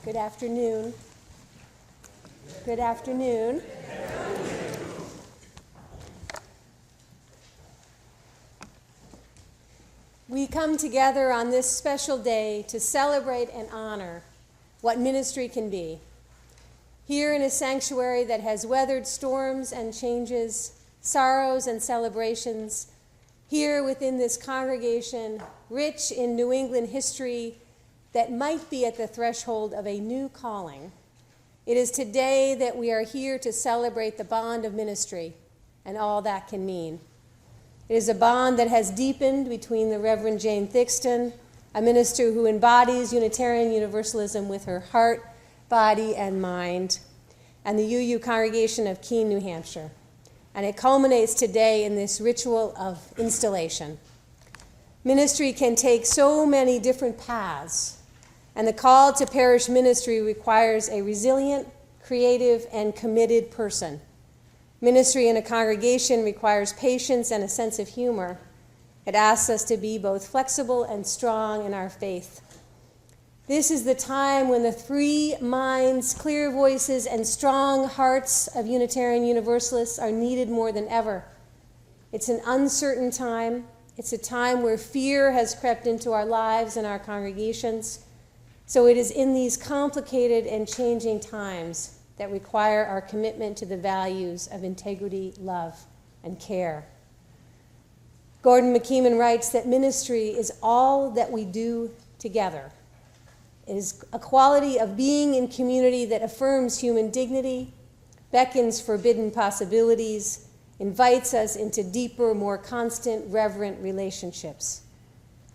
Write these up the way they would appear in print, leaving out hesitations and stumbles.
Good afternoon. Good afternoon. We come together on this special day to celebrate and honor what ministry can be. Here in a sanctuary that has weathered storms and changes, sorrows and celebrations, here within this congregation, rich in New England history that might be at the threshold of a new calling, it is today that we are here to celebrate the bond of ministry and all that can mean. It is a bond that has deepened between the Reverend Jane Thickstun, a minister who embodies Unitarian Universalism with her heart, body, and mind, and the UU congregation of Keene, New Hampshire. And it culminates today in this ritual of installation. Ministry can take so many different paths, and the call to parish ministry requires a resilient, creative, and committed person. Ministry in a congregation requires patience and a sense of humor. It asks us to be both flexible and strong in our faith. This is the time when the free minds, clear voices, and strong hearts of Unitarian Universalists are needed more than ever. It's an uncertain time. It's a time where fear has crept into our lives and our congregations. So it is in these complicated and changing times that require our commitment to the values of integrity, love, and care. Gordon McKeeman writes that ministry is all that we do together. It is a quality of being in community that affirms human dignity, beckons forbidden possibilities, invites us into deeper, more constant, reverent relationships.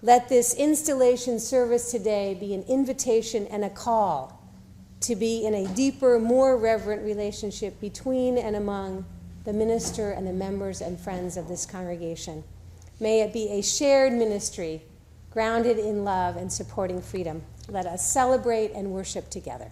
Let this installation service today be an invitation and a call to be in a deeper, more reverent relationship between and among the minister and the members and friends of this congregation. May it be a shared ministry grounded in love and supporting freedom. Let us celebrate and worship together.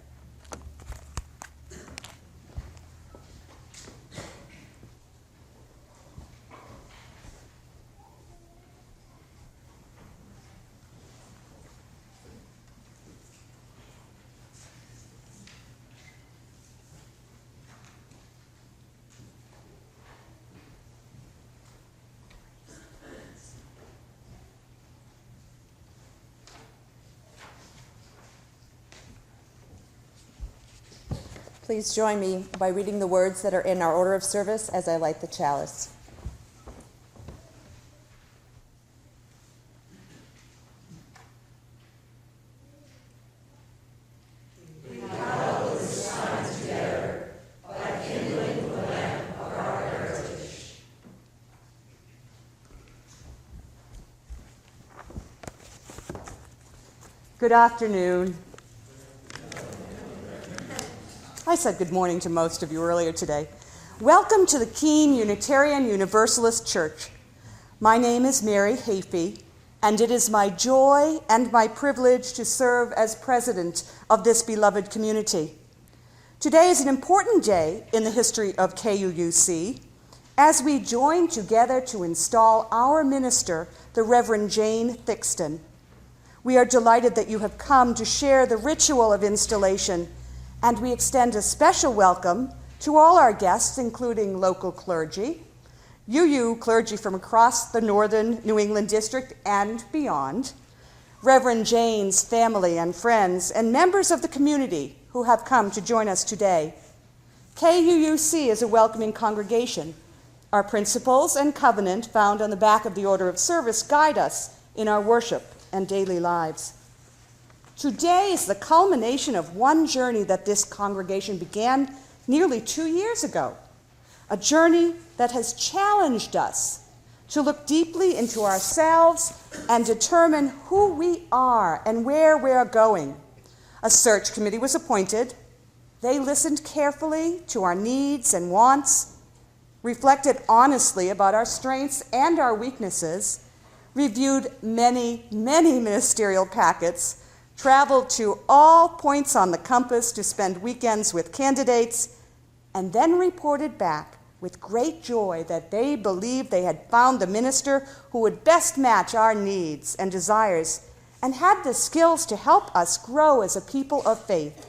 Please join me by reading the words that are in our order of service as I light the chalice. We hallow this time together by kindling the lamp of our heritage. Good afternoon. I said good morning to most of you earlier today. Welcome to the Keene Unitarian Universalist Church. My name is Mary Hafey, and it is my joy and my privilege to serve as president of this beloved community. Today is an important day in the history of KUUC as we join together to install our minister, the Reverend Jane Thickstun. We are delighted that you have come to share the ritual of installation, and we extend a special welcome to all our guests, including local clergy, UU clergy from across the northern New England district and beyond, Reverend Jane's family and friends, and members of the community who have come to join us today. KUUC is a welcoming congregation. Our principles and covenant, found on the back of the order of service, guide us in our worship and daily lives. Today is the culmination of one journey that this congregation began nearly 2 years ago, a journey that has challenged us to look deeply into ourselves and determine who we are and where we're going. A search committee was appointed. They listened carefully to our needs and wants, reflected honestly about our strengths and our weaknesses, reviewed many, many ministerial packets, traveled to all points on the compass to spend weekends with candidates, and then reported back with great joy that they believed they had found the minister who would best match our needs and desires and had the skills to help us grow as a people of faith.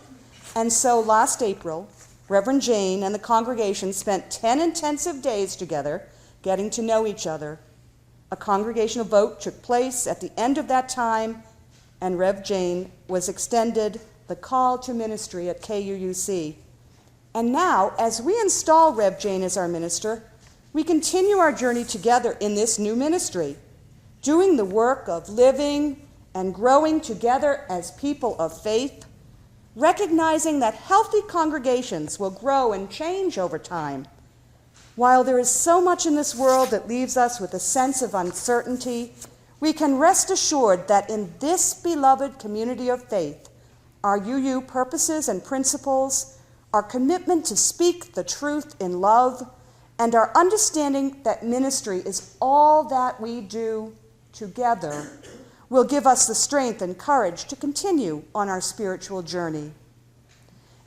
And so last April, Reverend Jane and the congregation spent 10 intensive days together getting to know each other. A congregational vote took place at the end of that time, and Rev Jane was extended the call to ministry at KUUC. And now, as we install Rev Jane as our minister, we continue our journey together in this new ministry, doing the work of living and growing together as people of faith, recognizing that healthy congregations will grow and change over time. While there is so much in this world that leaves us with a sense of uncertainty, we can rest assured that in this beloved community of faith, our UU purposes and principles, our commitment to speak the truth in love, and our understanding that ministry is all that we do together will give us the strength and courage to continue on our spiritual journey.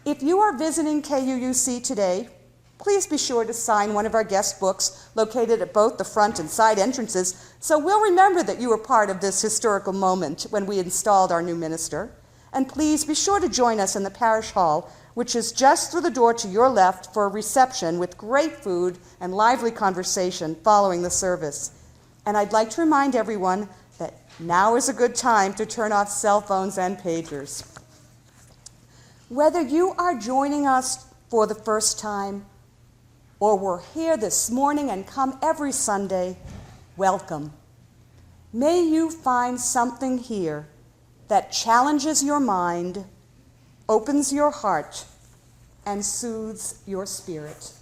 If you are visiting KUUC today, please be sure to sign one of our guest books located at both the front and side entrances, so we'll remember that you were part of this historical moment when we installed our new minister. And please be sure to join us in the parish hall, which is just through the door to your left, for a reception with great food and lively conversation following the service. And I'd like to remind everyone that now is a good time to turn off cell phones and pagers. Whether you are joining us for the first time or were here this morning and come every Sunday, welcome. May you find something here that challenges your mind, opens your heart, and soothes your spirit.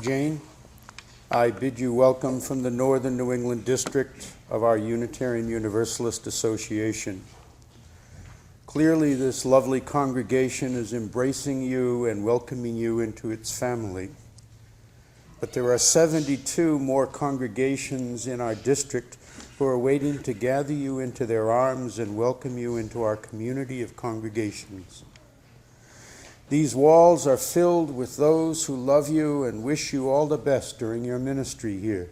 Jane, I bid you welcome from the Northern New England District of our Unitarian Universalist Association. Clearly, this lovely congregation is embracing you and welcoming you into its family. But there are 72 more congregations in our district who are waiting to gather you into their arms and welcome you into our community of congregations. These walls are filled with those who love you and wish you all the best during your ministry here.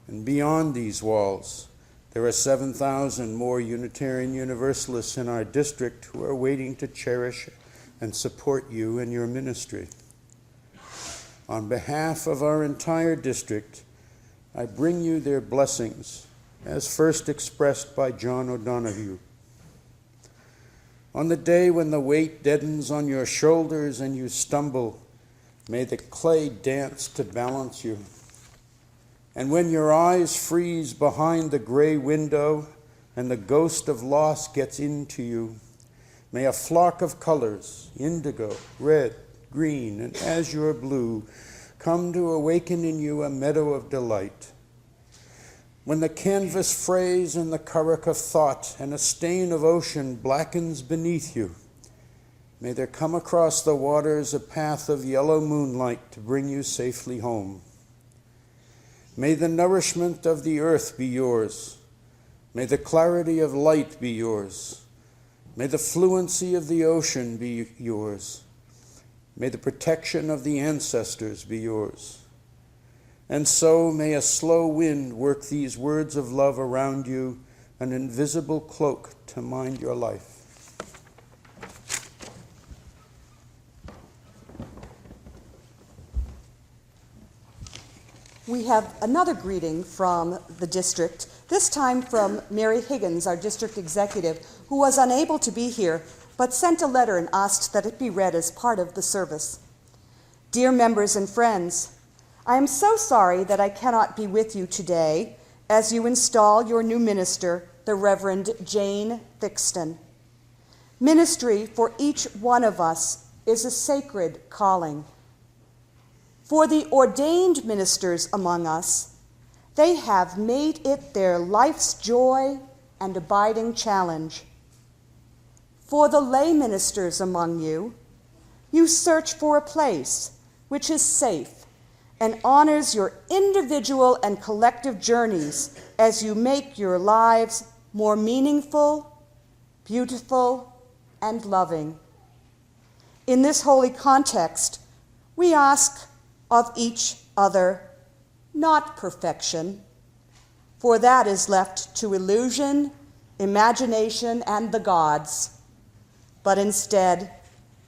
And beyond these walls, there are 7,000 more Unitarian Universalists in our district who are waiting to cherish and support you in your ministry. On behalf of our entire district, I bring you their blessings, as first expressed by John O'Donohue. On the day when the weight deadens on your shoulders and you stumble, may the clay dance to balance you. And when your eyes freeze behind the gray window and the ghost of loss gets into you, may a flock of colors, indigo, red, green, and azure blue, come to awaken in you a meadow of delight. When the canvas frays and the currach of thought and a stain of ocean blackens beneath you, may there come across the waters a path of yellow moonlight to bring you safely home. May the nourishment of the earth be yours. May the clarity of light be yours. May the fluency of the ocean be yours. May the protection of the ancestors be yours. And so may a slow wind work these words of love around you, an invisible cloak to mind your life. We have another greeting from the district, this time from Mary Higgins, our district executive, who was unable to be here, but sent a letter and asked that it be read as part of the service. Dear members and friends, I am so sorry that I cannot be with you today as you install your new minister, the Reverend Jane Thickstun. Ministry for each one of us is a sacred calling. For the ordained ministers among us, they have made it their life's joy and abiding challenge. For the lay ministers among you, you search for a place which is safe and honors your individual and collective journeys as you make your lives more meaningful, beautiful, and loving. In this holy context, we ask of each other not perfection, for that is left to illusion, imagination, and the gods, but instead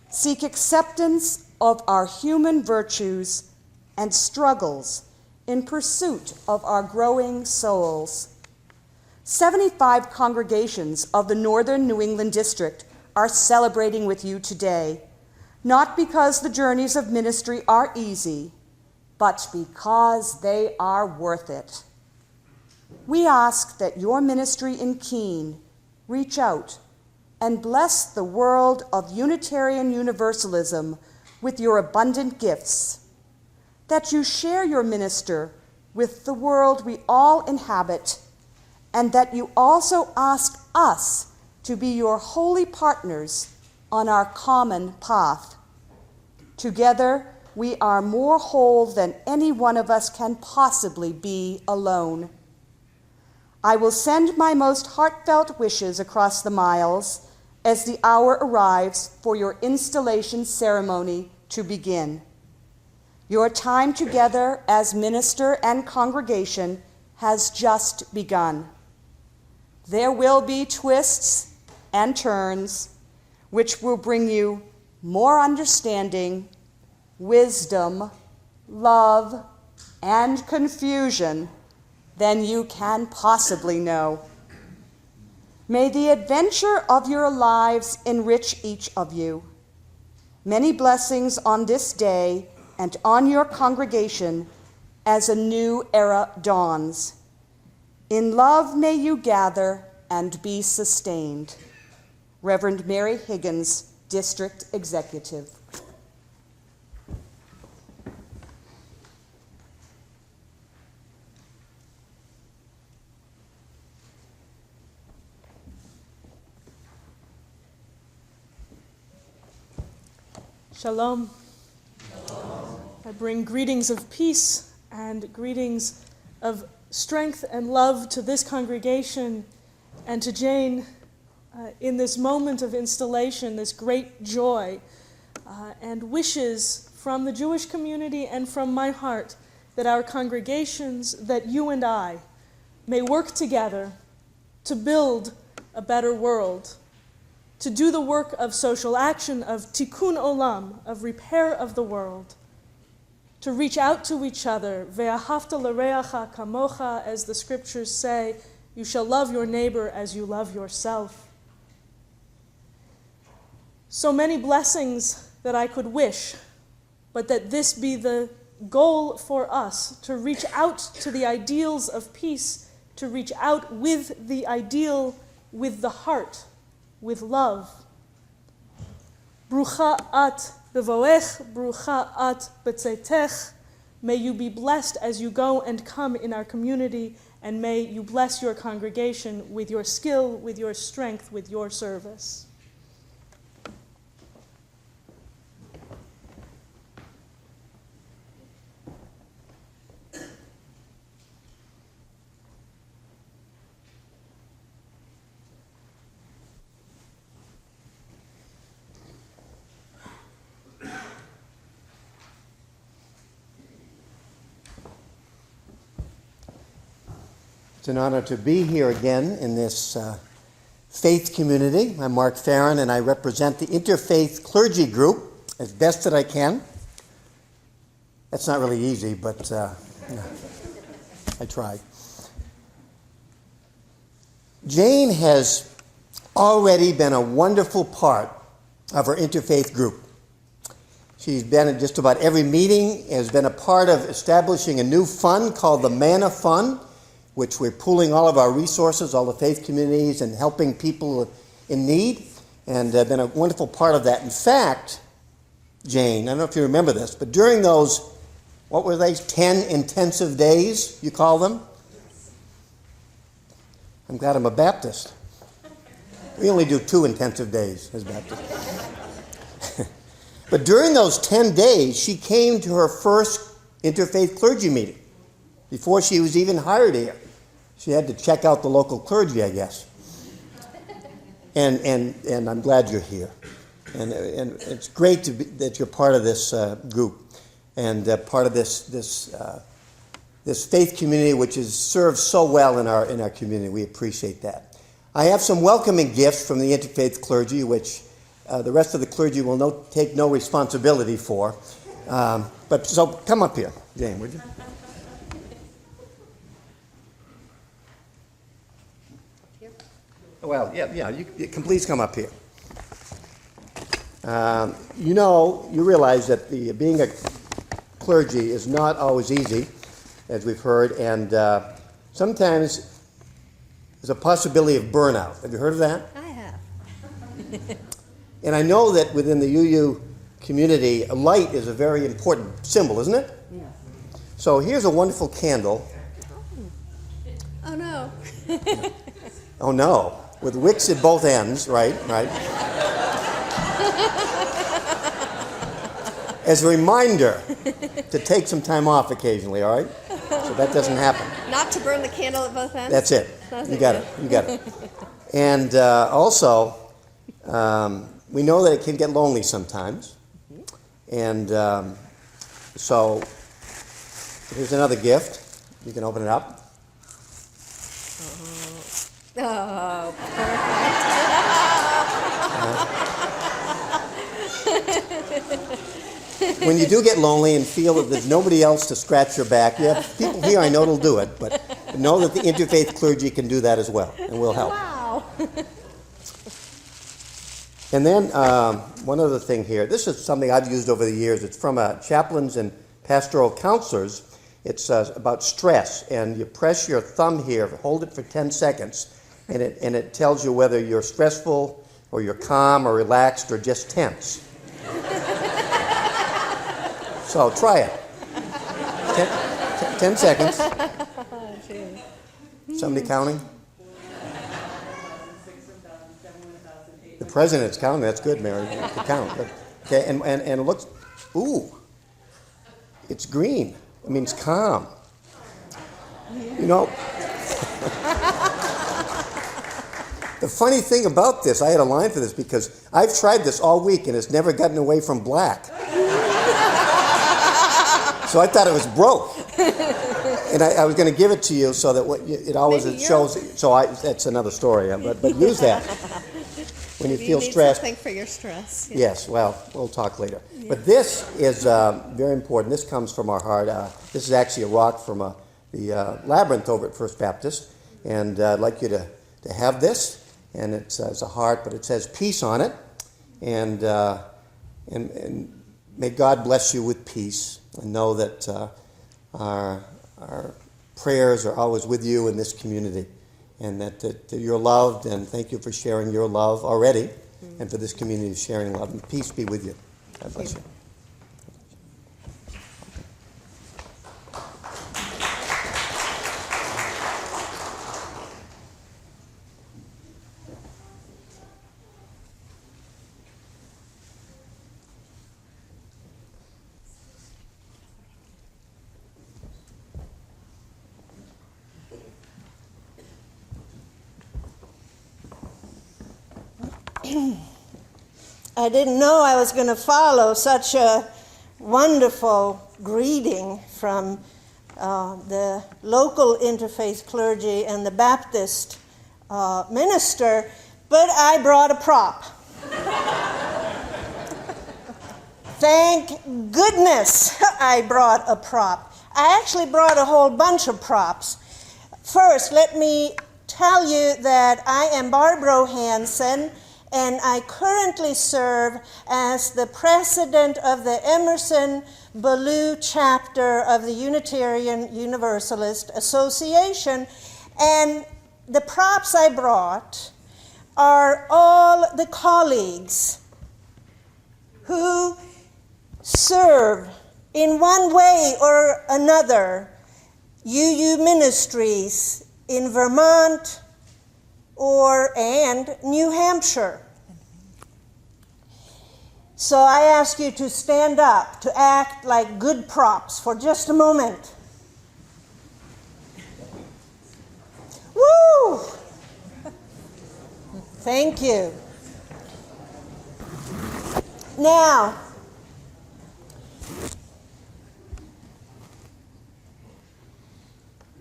seek acceptance of our human virtues and struggles in pursuit of our growing souls. 75 congregations of the Northern New England District are celebrating with you today, not because the journeys of ministry are easy, but because they are worth it. We ask that your ministry in Keene reach out and bless the world of Unitarian Universalism with your abundant gifts, that you share your minister with the world we all inhabit, and that you also ask us to be your holy partners on our common path. Together, we are more whole than any one of us can possibly be alone. I will send my most heartfelt wishes across the miles as the hour arrives for your installation ceremony to begin. Your time together as minister and congregation has just begun. There will be twists and turns which will bring you more understanding, wisdom, love, and confusion than you can possibly know. May the adventure of your lives enrich each of you. Many blessings on this day and on your congregation as a new era dawns. In love may you gather and be sustained. Reverend Mary Higgins, District Executive. Shalom. Shalom. I bring greetings of peace and greetings of strength and love to this congregation and to Jane in this moment of installation, this great joy, and wishes from the Jewish community and from my heart that our congregations, that you and I, may work together to build a better world, to do the work of social action, of tikkun olam, of repair of the world, to reach out to each other, ve'ahavta l'reacha kamocha, as the scriptures say, you shall love your neighbor as you love yourself. So many blessings that I could wish, but that this be the goal for us, to reach out to the ideals of peace, to reach out with the ideal, with the heart, with love. Brucha at bevoech, brucha at betzetech. May you be blessed as you go and come in our community, and may you bless your congregation with your skill, with your strength, with your service. It's an honor to be here again in this faith community. I'm Mark Farron, and I represent the Interfaith Clergy Group as best that I can. That's not really easy, but I try. Jane has already been a wonderful part of our interfaith group. She's been at just about every meeting, has been a part of establishing a new fund called the Manna Fund, which we're pooling all of our resources, all the faith communities, and helping people in need, and been a wonderful part of that. In fact, Jane, I don't know if you remember this, but during those, what were they, 10 intensive days, you call them? I'm glad I'm a Baptist. We only do 2 intensive days as Baptists. But during those 10 days, she came to her first interfaith clergy meeting before she was even hired here. She had to check out the local clergy, I guess. And I'm glad you're here. And it's great that you're part of this group and part of this faith community, which is served so well in our community. We appreciate that. I have some welcoming gifts from the interfaith clergy, which the rest of the clergy will take no responsibility for. But so come up here, Jane, would you? Well, yeah. You can please come up here. You realize that being a clergy is not always easy, as we've heard, and sometimes there's a possibility of burnout. Have you heard of that? I have. And I know that within the UU community, light is a very important symbol, isn't it? Yeah. So here's a wonderful candle. Oh, no. Oh, no. With wicks at both ends, right. As a reminder to take some time off occasionally, all right? So that doesn't happen. Not to burn the candle at both ends? That's it. You got it. And also, we know that it can get lonely sometimes. And so here's another gift. You can open it up. Oh, When you do get lonely and feel that there's nobody else to scratch your back, you have people here I know that'll do it, but know that the interfaith clergy can do that as well, and will help. wow. And then one other thing here. This is something I've used over the years. It's from chaplains and pastoral counselors. It's about stress, and you press your thumb here, hold it for 10 seconds, and it tells you whether you're stressful or you're calm or relaxed or just tense. So try it. 10 seconds. Somebody counting? The president's counting. That's good, Mary. You can count. Okay, and it looks, ooh, it's green. It means calm. You know, the funny thing about this, I had a line for this because I've tried this all week and it's never gotten away from black. So I thought it was broke. And I was going to give it to you so that it always shows. So that's another story. But use that when you feel stressed. Something for your stress. Yeah. Yes. Well, we'll talk later. Yeah. But this is very important. This comes from our heart. This is actually a rock from the labyrinth over at First Baptist, and I'd like you to have this. And it's a heart, but it says peace on it, and may God bless you with peace. And know that our prayers are always with you in this community, and that you're loved, and thank you for sharing your love already, and for this community sharing love. And peace be with you. God bless you. I didn't know I was going to follow such a wonderful greeting from the local interfaith clergy and the Baptist minister, but I brought a prop. Thank goodness I brought a prop. I actually brought a whole bunch of props. First, let me tell you that I am Barbara Hansen, and I currently serve as the president of the Emerson Ballou chapter of the Unitarian Universalist Association. And the props I brought are all the colleagues who serve in one way or another UU ministries in Vermont and New Hampshire. So I ask you to stand up, to act like good props for just a moment. Woo! Thank you. Now,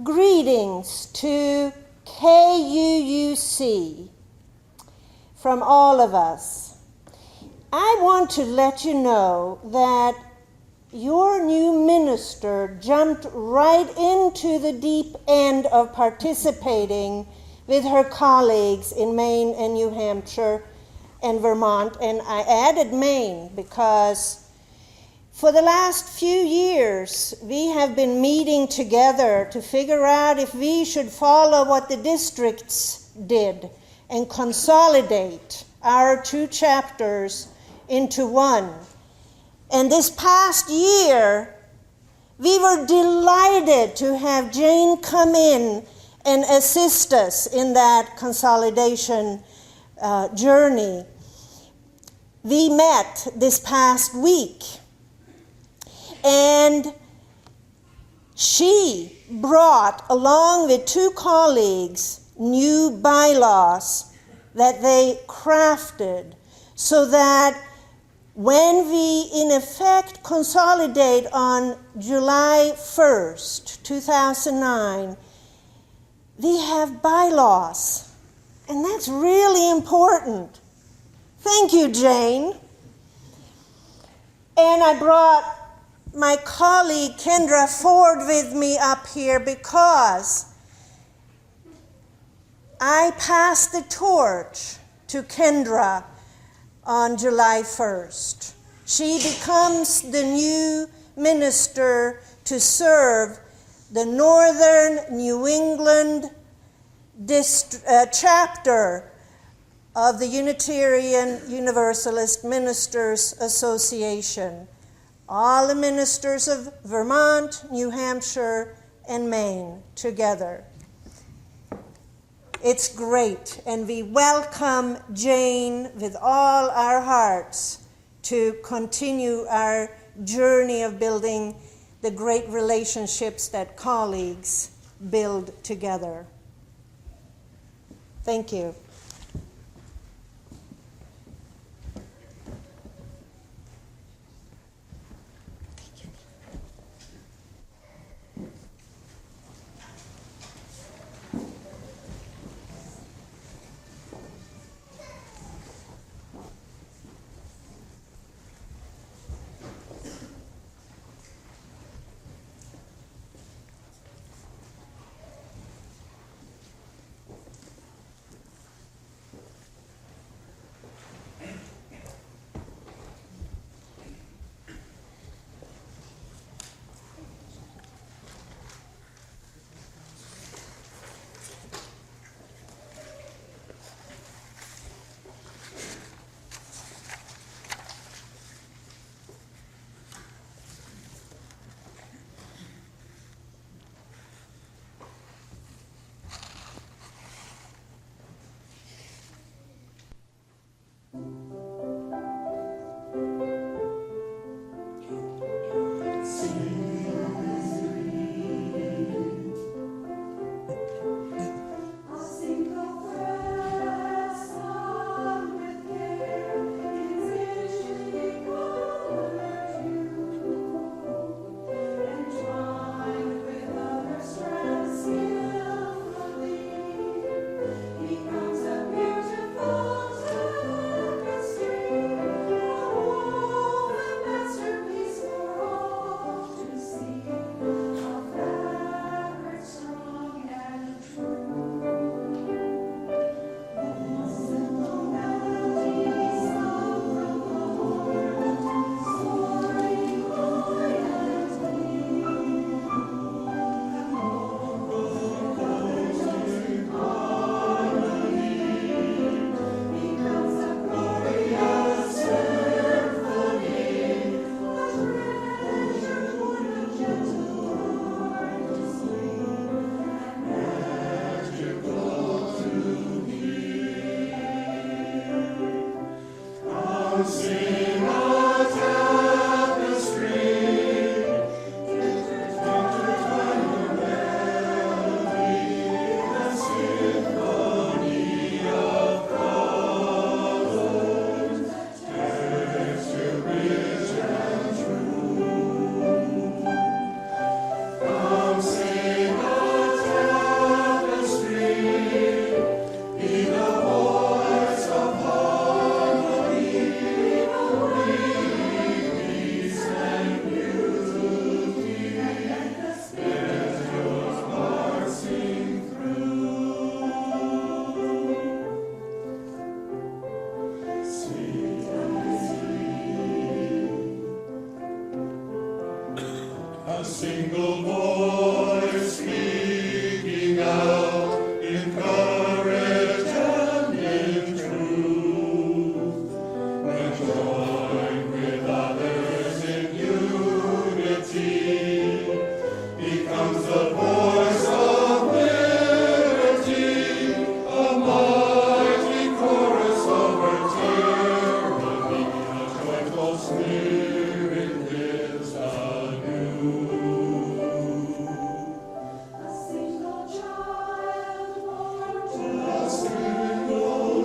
greetings to KUUC from all of us. I want to let you know that your new minister jumped right into the deep end of participating with her colleagues in Maine and New Hampshire and Vermont, and I added Maine because for the last few years we have been meeting together to figure out if we should follow what the districts did and consolidate our 2 chapters into one. And this past year, we were delighted to have Jane come in and assist us in that consolidation journey. We met this past week, and she brought, along with 2 colleagues, new bylaws that they crafted so that when we, in effect, consolidate on July 1st, 2009, we have bylaws. And that's really important. Thank you, Jane. And I brought my colleague Kendra Ford with me up here because I passed the torch to Kendra on July 1st. She becomes the new minister to serve the Northern New England chapter of the Unitarian Universalist Ministers Association. All the ministers of Vermont, New Hampshire, and Maine together. It's great, and we welcome Jane with all our hearts to continue our journey of building the great relationships that colleagues build together. Thank you. Sing single voice speaking out in courage and in truth, and join with others in unity, becomes the voice of liberty, a mighty chorus over tyranny, a joyful spirit lives anew. A single child born to a single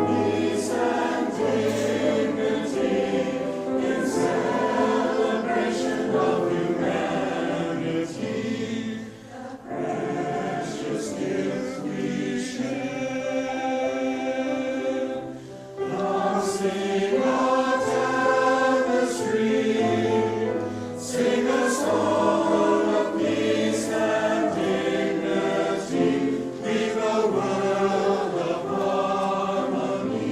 peace and dignity in celebration of humanity, the precious gift we share. Sing a tapestry, sing a song of peace and dignity, leave a world of harmony.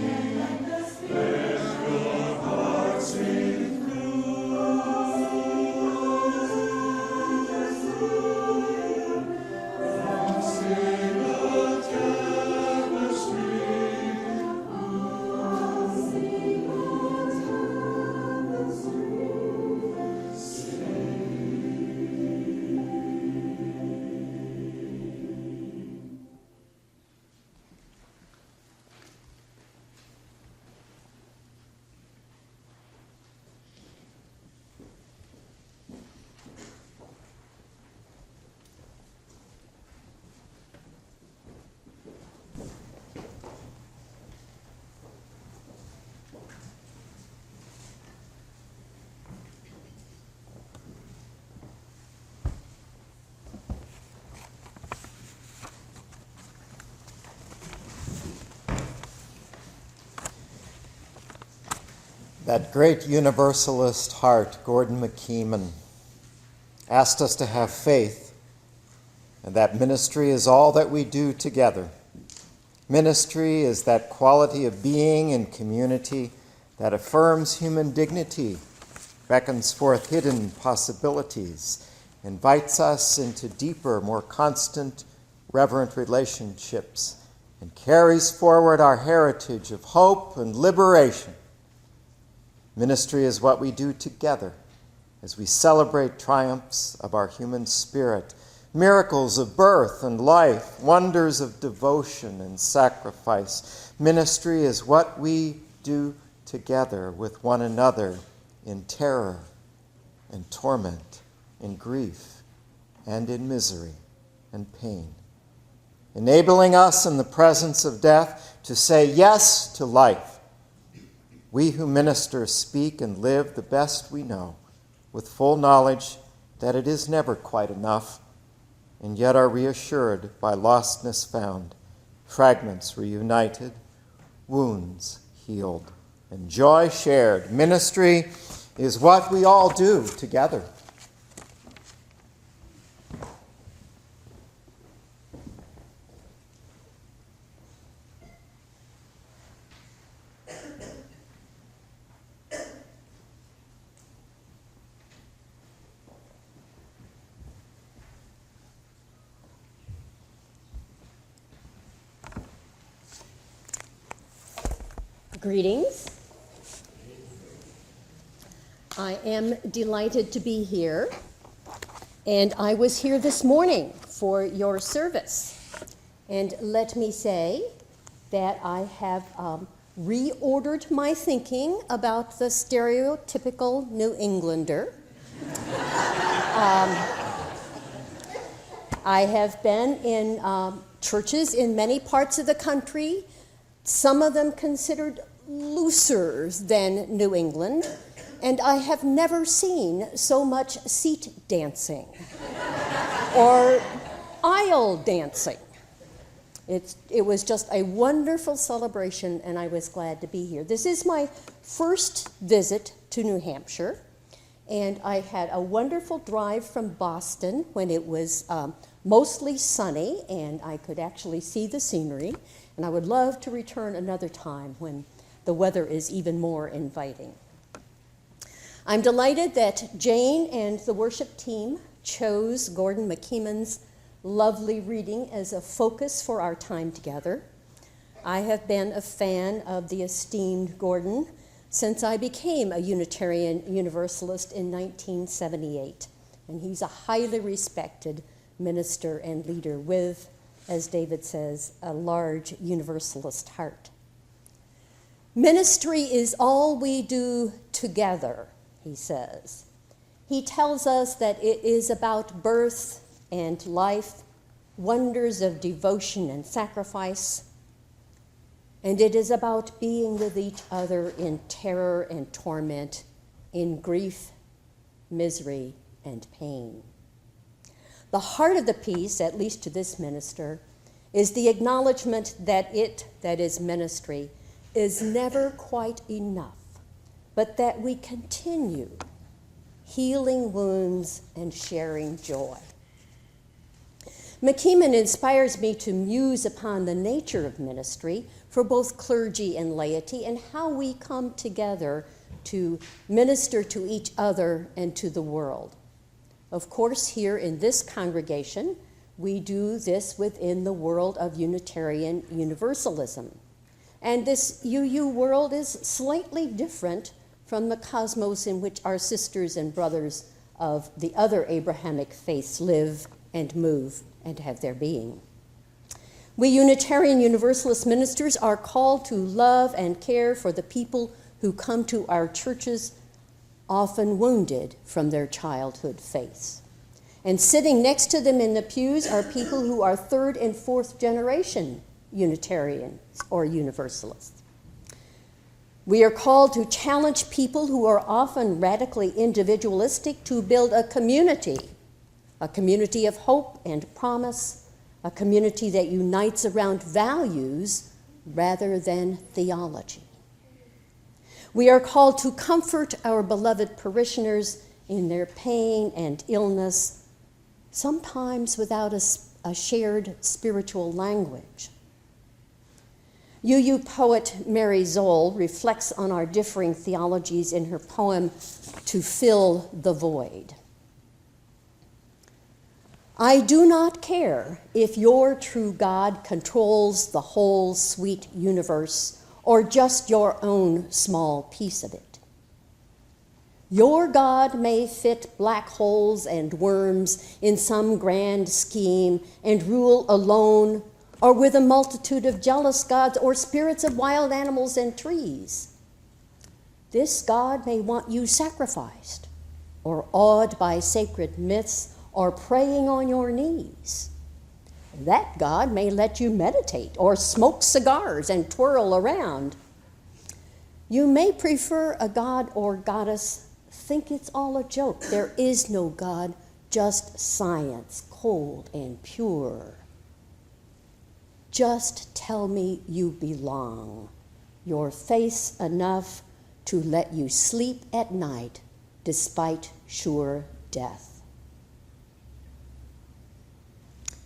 Let your heart sing through. Sing a tapestry. That great Universalist heart, Gordon McKeeman, asked us to have faith, and that ministry is all that we do together. Ministry is that quality of being in community that affirms human dignity, beckons forth hidden possibilities, invites us into deeper, more constant, reverent relationships, and carries forward our heritage of hope and liberation. Ministry is what we do together as we celebrate triumphs of our human spirit, miracles of birth and life, wonders of devotion and sacrifice. Ministry is what we do together with one another in terror and torment, in grief and in misery and pain, enabling us in the presence of death to say yes to life. We who minister speak and live the best we know, with full knowledge that it is never quite enough, and yet are reassured by lostness found, fragments reunited, wounds healed, and joy shared. Ministry is what we all do together. Greetings. I am delighted to be here, and I was here this morning for your service. And let me say that I have reordered my thinking about the stereotypical New Englander. I have been in churches in many parts of the country, some of them considered looser than New England, and I have never seen so much seat dancing or aisle dancing. It was just a wonderful celebration, and I was glad to be here. This is my first visit to New Hampshire, and I had a wonderful drive from Boston when it was mostly sunny, and I could actually see the scenery, and I would love to return another time when the weather is even more inviting. I'm delighted that Jane and the worship team chose Gordon McKeeman's lovely reading as a focus for our time together. I have been a fan of the esteemed Gordon since I became a Unitarian Universalist in 1978, and he's a highly respected minister and leader with, as David says, a large Universalist heart. Ministry is all we do together, he says. He tells us that it is about birth and life, wonders of devotion and sacrifice, and it is about being with each other in terror and torment, in grief, misery, and pain. The heart of the piece, at least to this minister, is the acknowledgement that it, that is ministry, is never quite enough, but that we continue healing wounds and sharing joy. McKeeman inspires me to muse upon the nature of ministry for both clergy and laity and how we come together to minister to each other and to the world. Of course, here in this congregation, we do this within the world of Unitarian Universalism. And this UU world is slightly different from the cosmos in which our sisters and brothers of the other Abrahamic faiths live and move and have their being. We Unitarian Universalist ministers are called to love and care for the people who come to our churches, often wounded from their childhood faiths. And sitting next to them in the pews are people who are third and fourth generation Unitarians or Universalists. We are called to challenge people who are often radically individualistic to build a community of hope and promise, a community that unites around values rather than theology. We are called to comfort our beloved parishioners in their pain and illness, sometimes without a shared spiritual language. UU poet Mary Zoll reflects on our differing theologies in her poem, To Fill the Void. I do not care if your true God controls the whole sweet universe or just your own small piece of it. Your God may fit black holes and worms in some grand scheme and rule alone or with a multitude of jealous gods or spirits of wild animals and trees. This God may want you sacrificed or awed by sacred myths or praying on your knees. That God may let you meditate or smoke cigars and twirl around. You may prefer a god or goddess, think it's all a joke. There is no God, just science, cold and pure. Just tell me you belong, your face enough to let you sleep at night despite sure death.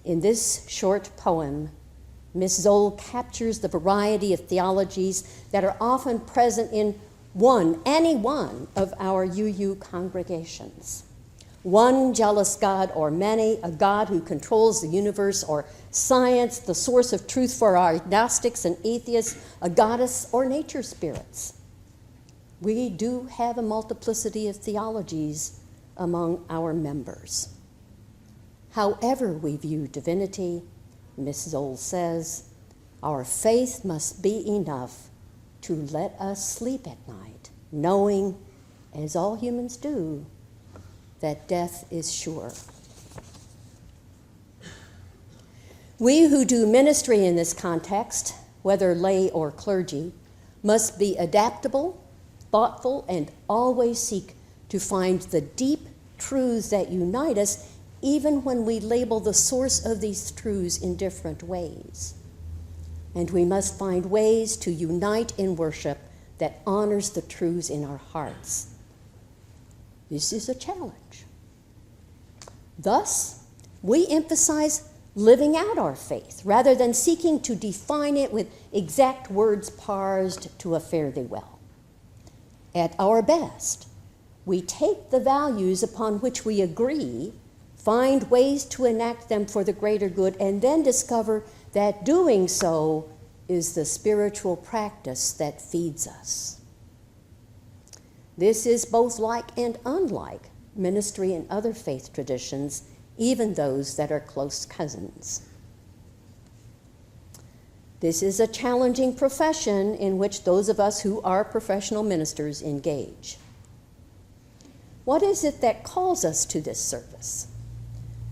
In this short poem, Miss Zoll captures the variety of theologies that are often present in any one of our UU congregations. One jealous God or many, a God who controls the universe or science, the source of truth for our agnostics and atheists, a goddess or nature spirits. We do have a multiplicity of theologies among our members. However we view divinity, Miss Zoll says, our faith must be enough to let us sleep at night, knowing, as all humans do, that death is sure. We who do ministry in this context, whether lay or clergy, must be adaptable, thoughtful, and always seek to find the deep truths that unite us, even when we label the source of these truths in different ways. And we must find ways to unite in worship that honors the truths in our hearts. This is a challenge. Thus, We emphasize living out our faith rather than seeking to define it with exact words parsed to a fare thee well. At our best, we take the values upon which we agree, find ways to enact them for the greater good, and then discover that doing so is the spiritual practice that feeds us. This is both like and unlike ministry in other faith traditions, even those that are close cousins. This is a challenging profession in which those of us who are professional ministers engage. What is it that calls us to this service?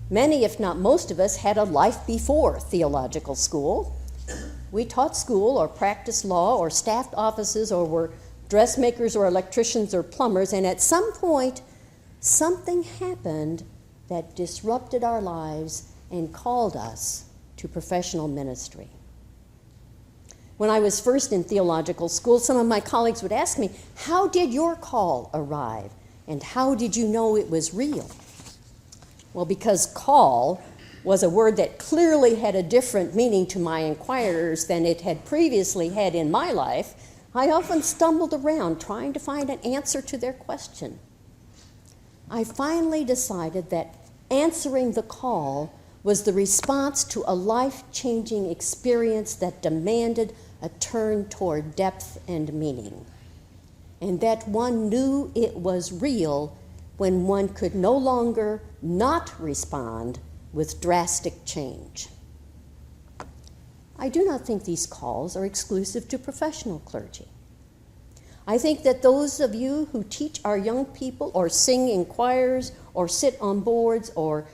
Many, if not most of us, had a life before theological school. We taught school or practiced law or staffed offices or were dressmakers or electricians or plumbers, and at some point, something happened that disrupted our lives and called us to professional ministry. When I was first in theological school, some of my colleagues would ask me, how did your call arrive? And how did you know it was real? Well, because call was a word that clearly had a different meaning to my inquirers than it had previously had in my life, I often stumbled around trying to find an answer to their question. I finally decided that answering the call was the response to a life-changing experience that demanded a turn toward depth and meaning, and that one knew it was real when one could no longer not respond with drastic change. I do not think these calls are exclusive to professional clergy. I think that those of you who teach our young people or sing in choirs or sit on boards or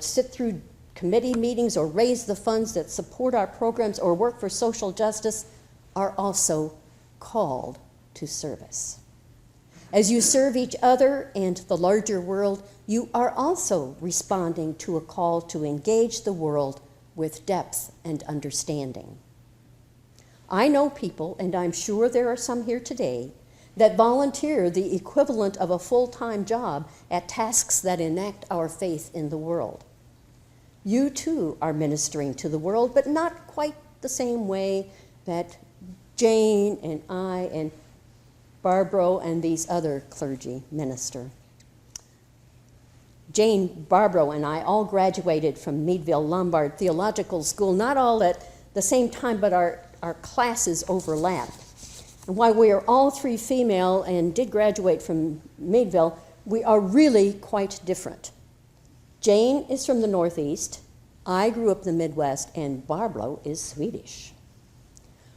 sit through committee meetings or raise the funds that support our programs or work for social justice are also called to service. As you serve each other and the larger world, you are also responding to a call to engage the world with depth and understanding. I know people, and I'm sure there are some here today, that volunteer the equivalent of a full-time job at tasks that enact our faith in the world. You too are ministering to the world, but not quite the same way that Jane and I and Barbara and these other clergy minister. Jane, Barbara, and I all graduated from Meadville Lombard Theological School, not all at the same time, but our classes overlapped. And while we are all three female and did graduate from Meadville, we are really quite different. Jane is from the Northeast, I grew up in the Midwest, and Barbara is Swedish.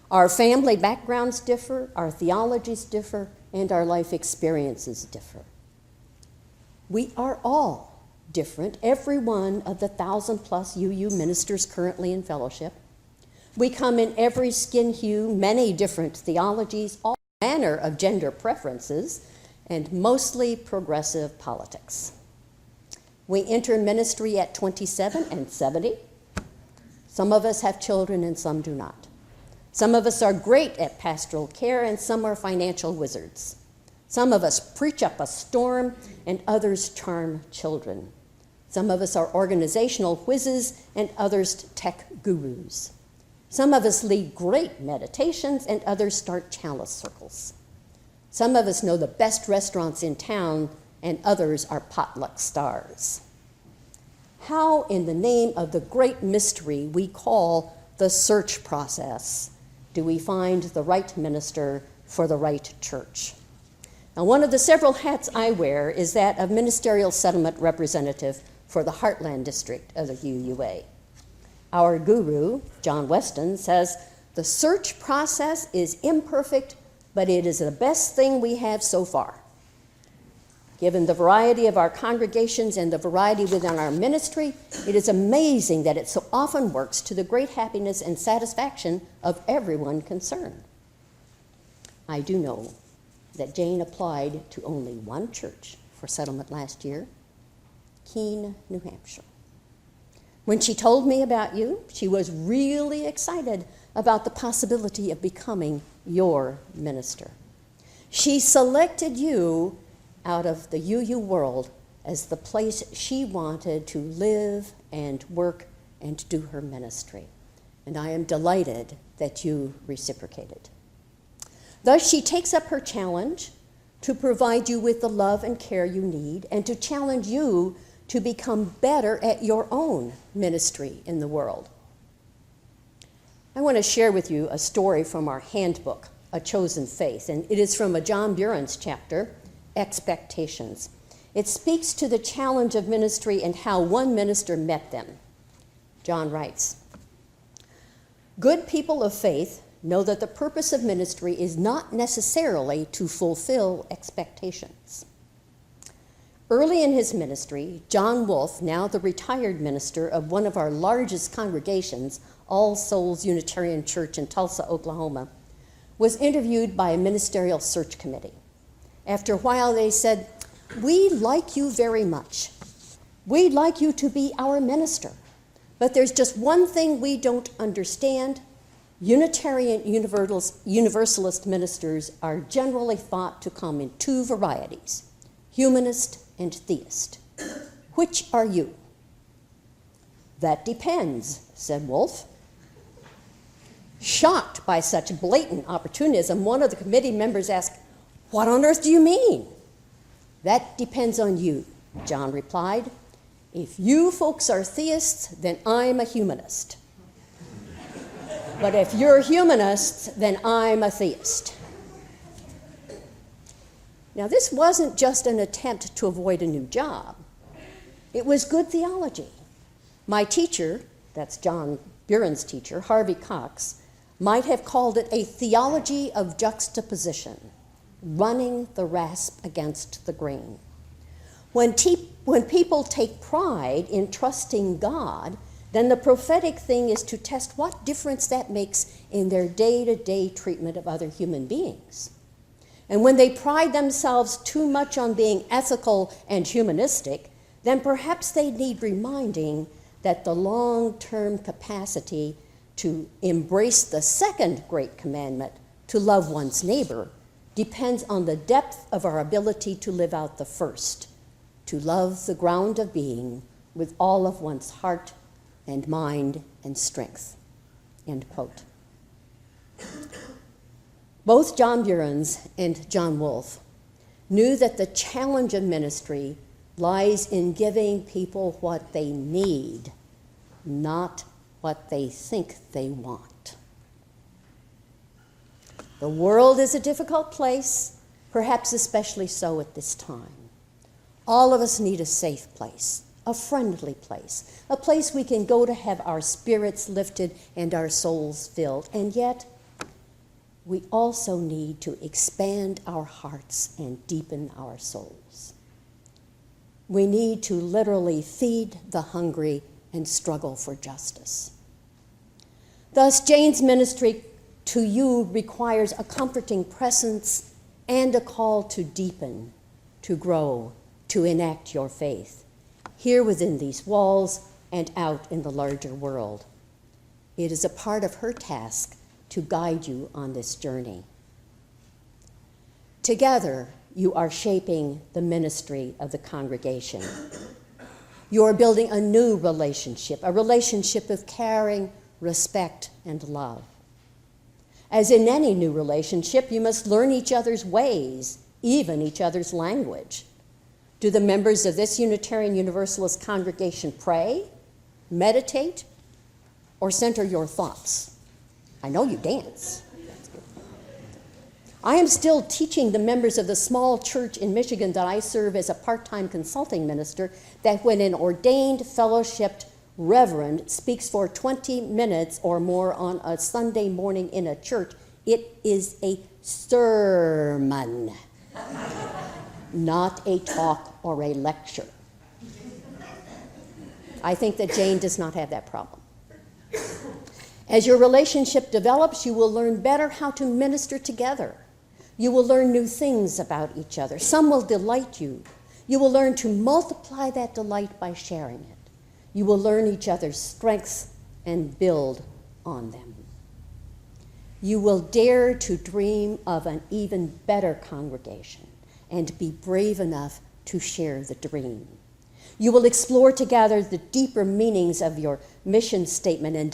Our family backgrounds differ, our theologies differ, and our life experiences differ. We are all different, every one of the 1,000+ UU ministers currently in fellowship. We come in every skin hue, many different theologies, all manner of gender preferences, and mostly progressive politics. We enter ministry at 27 and 70. Some of us have children and some do not. Some of us are great at pastoral care and some are financial wizards. Some of us preach up a storm and others charm children. Some of us are organizational whizzes and others tech gurus. Some of us lead great meditations and others start chalice circles. Some of us know the best restaurants in town and others are potluck stars. How, in the name of the great mystery we call the search process, do we find the right minister for the right church? Now, one of the several hats I wear is that of ministerial settlement representative for the Heartland District of the UUA. Our guru, John Weston, says, the search process is imperfect, but it is the best thing we have so far. Given the variety of our congregations and the variety within our ministry, it is amazing that it so often works to the great happiness and satisfaction of everyone concerned. I do know that Jane applied to only one church for settlement last year, Keene, New Hampshire. When she told me about you, she was really excited about the possibility of becoming your minister. She selected you out of the UU world as the place she wanted to live and work and do her ministry. And I am delighted that you reciprocated. Thus, she takes up her challenge to provide you with the love and care you need and to challenge you to become better at your own ministry in the world. I want to share with you a story from our handbook, A Chosen Faith, and it is from a John Buren's chapter, Expectations. It speaks to the challenge of ministry and how one minister met them. John writes, "Good people of faith know that the purpose of ministry is not necessarily to fulfill expectations. Early in his ministry, John Wolfe, now the retired minister of one of our largest congregations, All Souls Unitarian Church in Tulsa, Oklahoma, was interviewed by a ministerial search committee. After a while, they said, 'We like you very much. We'd like you to be our minister. But there's just one thing we don't understand. Unitarian Universalist ministers are generally thought to come in two varieties, humanist and theist. Which are you?' 'That depends,' said Wolfe. Shocked by such blatant opportunism, one of the committee members asked, 'What on earth do you mean?' 'That depends on you,' John replied. 'If you folks are theists, then I'm a humanist. But if you're humanists, then I'm a theist.' Now, this wasn't just an attempt to avoid a new job. It was good theology. My teacher, that's John Buren's teacher, Harvey Cox, might have called it a theology of juxtaposition, running the rasp against the grain. When people take pride in trusting God, then the prophetic thing is to test what difference that makes in their day-to-day treatment of other human beings. And when they pride themselves too much on being ethical and humanistic, then perhaps they need reminding that the long-term capacity to embrace the second great commandment, to love one's neighbor, depends on the depth of our ability to live out the first, to love the ground of being with all of one's heart and mind and strength." End quote. Both John Buren's and John Wolfe knew that the challenge of ministry lies in giving people what they need, not what they think they want. The world is a difficult place, perhaps especially so at this time. All of us need a safe place, a friendly place, a place we can go to have our spirits lifted and our souls filled. And yet, we also need to expand our hearts and deepen our souls. We need to literally feed the hungry and struggle for justice. Thus, Jane's ministry to you requires a comforting presence and a call to deepen, to grow, to enact your faith, here within these walls and out in the larger world. It is a part of her task to guide you on this journey. Together, you are shaping the ministry of the congregation. You are building a new relationship, a relationship of caring, respect, and love. As in any new relationship, you must learn each other's ways, even each other's language. Do the members of this Unitarian Universalist congregation pray, meditate, or center your thoughts? I know you dance. I am still teaching the members of the small church in Michigan that I serve as a part-time consulting minister that when an ordained, fellowshipped reverend speaks for 20 minutes or more on a Sunday morning in a church, it is a sermon, not a talk or a lecture. I think that Jane does not have that problem. As your relationship develops, you will learn better how to minister together. You will learn new things about each other. Some will delight you. You will learn to multiply that delight by sharing it. You will learn each other's strengths and build on them. You will dare to dream of an even better congregation and be brave enough to share the dream. You will explore together the deeper meanings of your mission statement and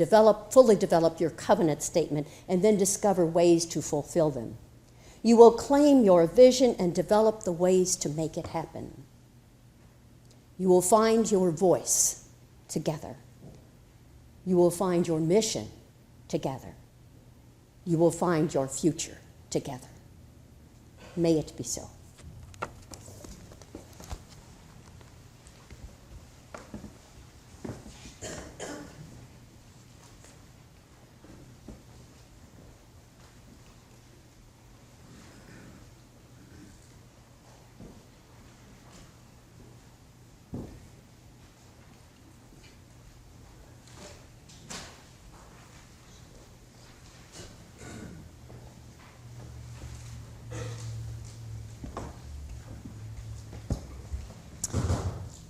fully develop your covenant statement, and then discover ways to fulfill them. You will claim your vision and develop the ways to make it happen. You will find your voice together. You will find your mission together. You will find your future together. May it be so.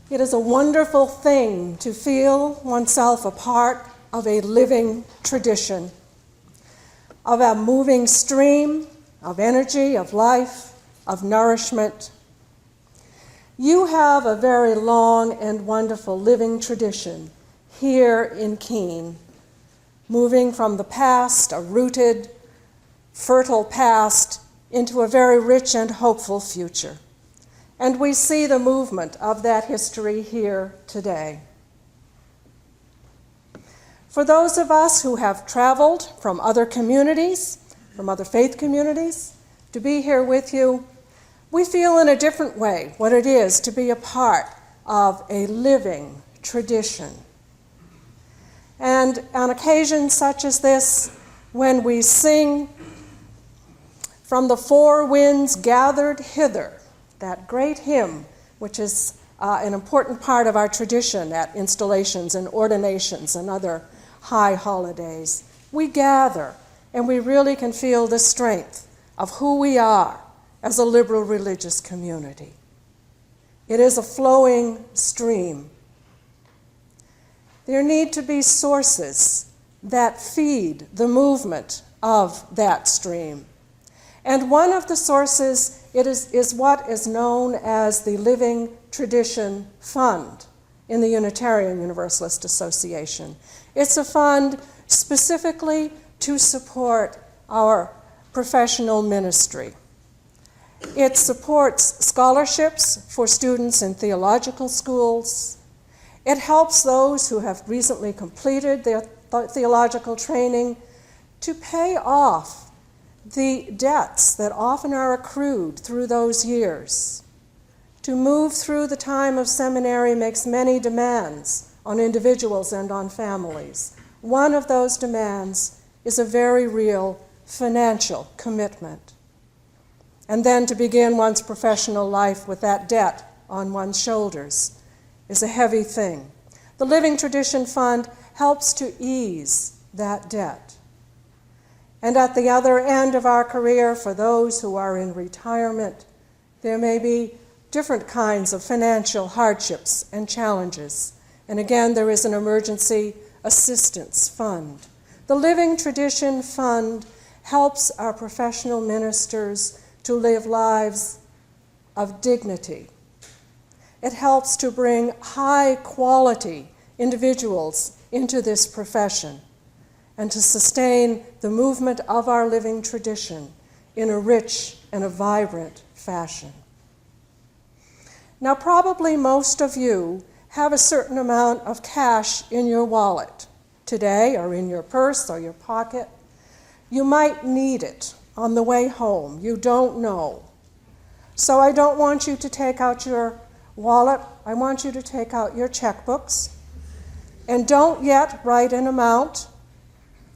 It is a wonderful thing to feel oneself a part of a living tradition, of a moving stream of energy, of life, of nourishment. You have a very long and wonderful living tradition here in Keene, moving from the past, a rooted, fertile past, into a very rich and hopeful future. And we see the movement of that history here today. For those of us who have traveled from other communities, from other faith communities, to be here with you, we feel in a different way what it is to be a part of a living tradition. And on occasions such as this, when we sing, "From the four winds gathered hither," that great hymn, which is an important part of our tradition at installations and ordinations and other high holidays, we gather and we really can feel the strength of who we are as a liberal religious community. It is a flowing stream. There need to be sources that feed the movement of that stream. And one of the sources is what is known as the Living Tradition Fund in the Unitarian Universalist Association. It's a fund specifically to support our professional ministry. It supports scholarships for students in theological schools. It helps those who have recently completed their theological training to pay off the debts that often are accrued through those years. To move through the time of seminary makes many demands on individuals and on families. One of those demands is a very real financial commitment. And then to begin one's professional life with that debt on one's shoulders is a heavy thing. The Living Tradition Fund helps to ease that debt. And at the other end of our career, for those who are in retirement, there may be different kinds of financial hardships and challenges. And again, there is an emergency assistance fund. The Living Tradition Fund helps our professional ministers to live lives of dignity. It helps to bring high-quality individuals into this profession and to sustain the movement of our living tradition in a rich and a vibrant fashion. Now, probably most of you have a certain amount of cash in your wallet today, or in your purse or your pocket. You might need it on the way home. You don't know. So I don't want you to take out your wallet. I want you to take out your checkbooks. And don't yet write an amount,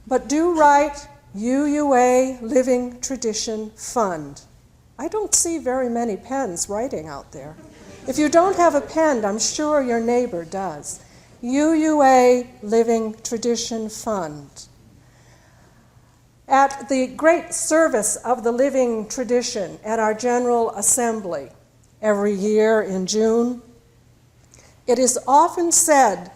but do write UUA Living Tradition Fund. I don't see very many pens writing out there. If you don't have a pen, I'm sure your neighbor does. UUA Living Tradition Fund. At the great service of the living tradition at our General Assembly every year in June, it is often said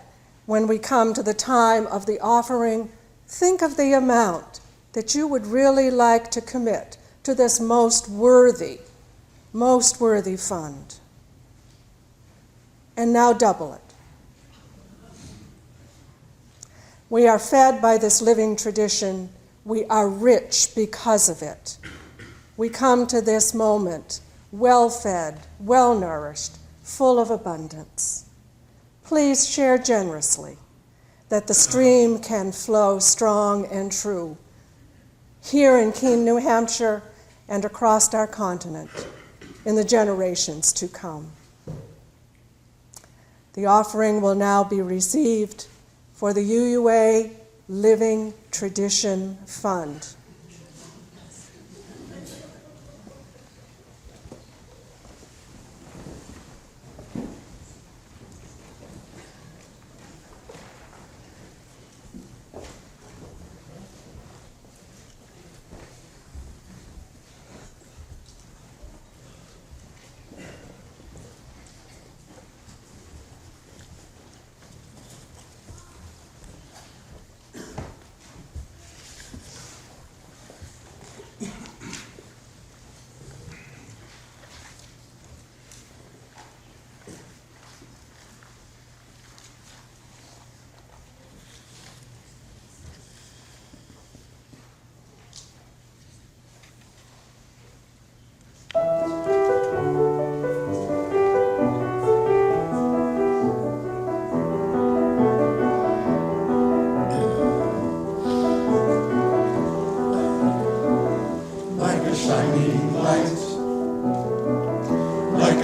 when we come to the time of the offering, think of the amount that you would really like to commit to this most worthy fund. and now double it. We are fed by this living tradition. We are rich because of it. We come to this moment well-fed, well-nourished, full of abundance. Please share generously that the stream can flow strong and true here in Keene, New Hampshire, and across our continent in the generations to come. The offering will now be received for the UUA Living Tradition Fund.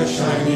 Shining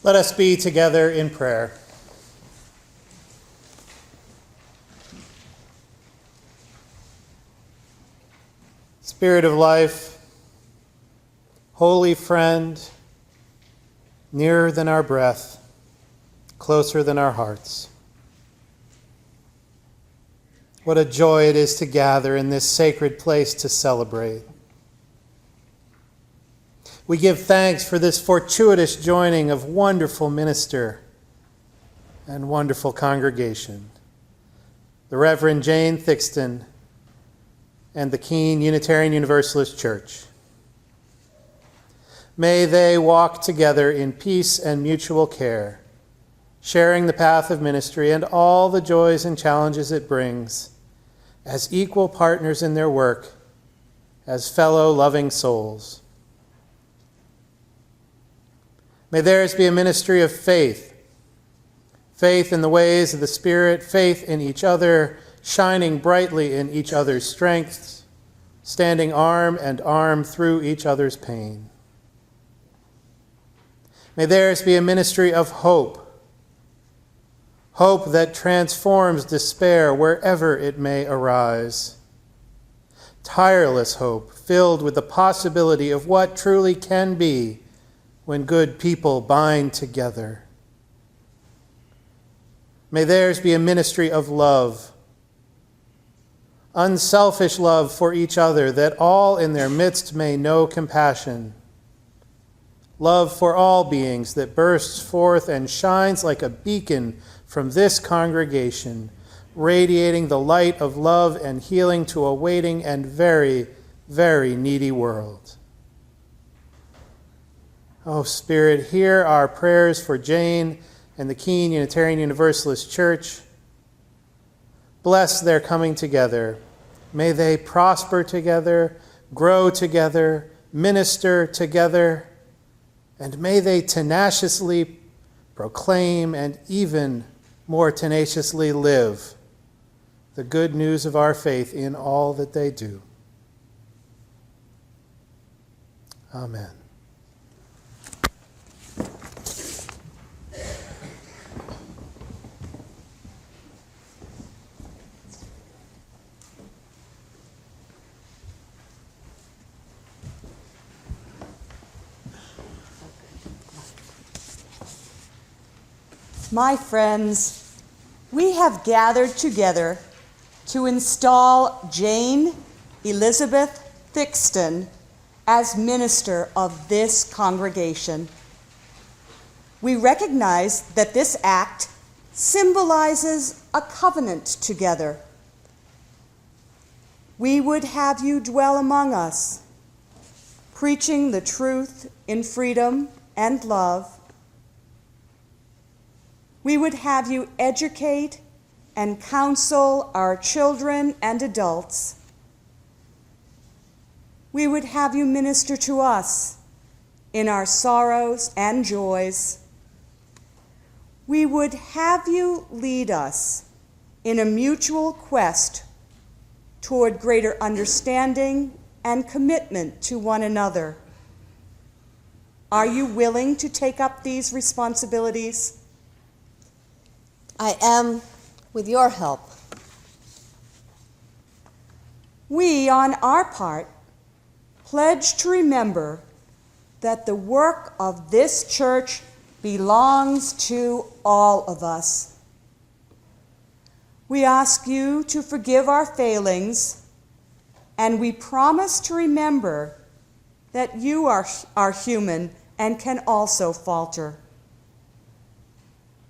Let us be together in prayer. Spirit of life, holy friend, nearer than our breath, closer than our hearts. What a joy it is to gather in this sacred place to celebrate. We give thanks for this fortuitous joining of wonderful minister and wonderful congregation, the Reverend Jane Thickstun and the Keene Unitarian Universalist Church. May they walk together in peace and mutual care, sharing the path of ministry and all the joys and challenges it brings, as equal partners in their work, as fellow loving souls. May theirs be a ministry of faith, faith in the ways of the Spirit, faith in each other, shining brightly in each other's strengths, standing arm and arm through each other's pain. May theirs be a ministry of hope, hope that transforms despair wherever it may arise, tireless hope filled with the possibility of what truly can be when good people bind together. May theirs be a ministry of love, unselfish love for each other, that all in their midst may know compassion, love for all beings that bursts forth and shines like a beacon from this congregation, radiating the light of love and healing to a waiting and very, very needy world. Oh, Spirit, hear our prayers for Jane and the Keene Unitarian Universalist Church. Bless their coming together. May they prosper together, grow together, minister together, and may they tenaciously proclaim and even more tenaciously live the good news of our faith in all that they do. Amen. My friends, we have gathered together to install Jane Elizabeth Thickstun as minister of this congregation. We recognize that this act symbolizes a covenant together. We would have you dwell among us, preaching the truth in freedom and love. We would have you educate and counsel our children and adults. We would have you minister to us in our sorrows and joys. We would have you lead us in a mutual quest toward greater understanding and commitment to one another. Are you willing to take up these responsibilities? I am, with your help. We, on our part, pledge to remember that the work of this church belongs to all of us. We ask you to forgive our failings, and we promise to remember that you are human and can also falter.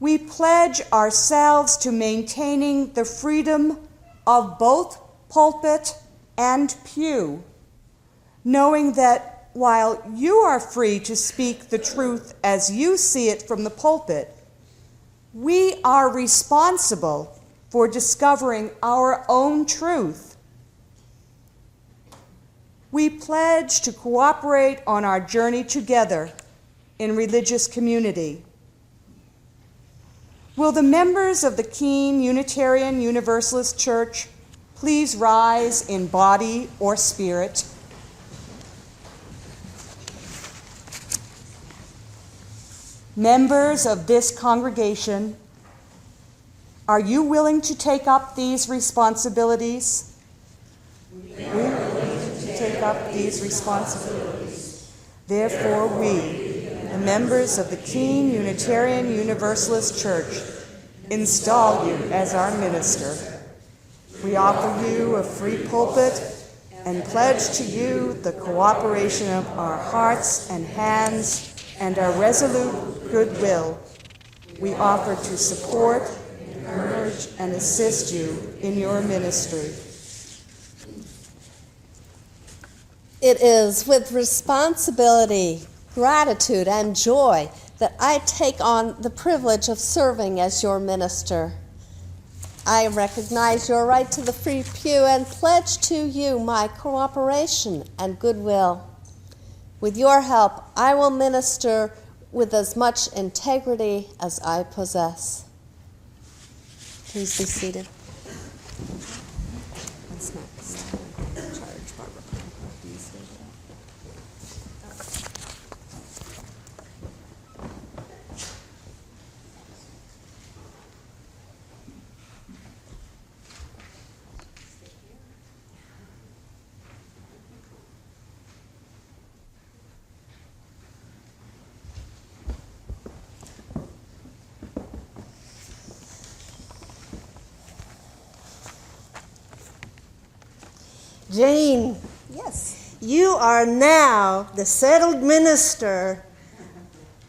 We pledge ourselves to maintaining the freedom of both pulpit and pew, knowing that while you are free to speak the truth as you see it from the pulpit, we are responsible for discovering our own truth. We pledge to cooperate on our journey together in religious community. Will the members of the Keene Unitarian Universalist Church please rise in body or spirit? Members of this congregation, are you willing to take up these responsibilities? We are willing to take up these responsibilities. Therefore, we, the members of the Keene Unitarian Universalist Church, install you as our minister. We offer you a free pulpit and pledge to you the cooperation of our hearts and hands and our resolute goodwill. We offer to support, encourage, and assist you in your ministry. It is with responsibility, gratitude, and joy that I take on the privilege of serving as your minister. I recognize your right to the free pew and pledge to you my cooperation and goodwill. With your help, I will minister with as much integrity as I possess. Please be seated. What's next? Charge, Barbara. Jane, Yes. you are now the settled minister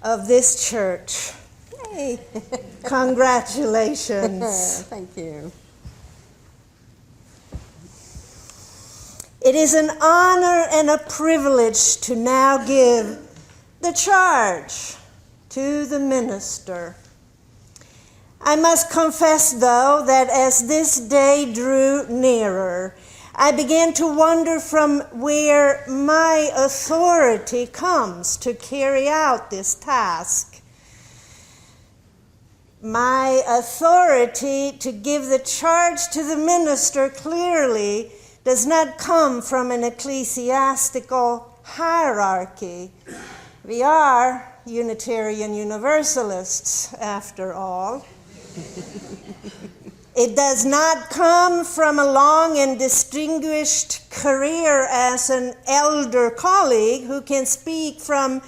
of this church. Hey. Congratulations. Thank you. It is an honor and a privilege to now give the charge to the minister. I must confess, though, that as this day drew nearer, I began to wonder from where my authority comes to carry out this task. My authority to give the charge to the minister clearly does not come from an ecclesiastical hierarchy. We are Unitarian Universalists, after all. It does not come from a long and distinguished career as an elder colleague who can speak from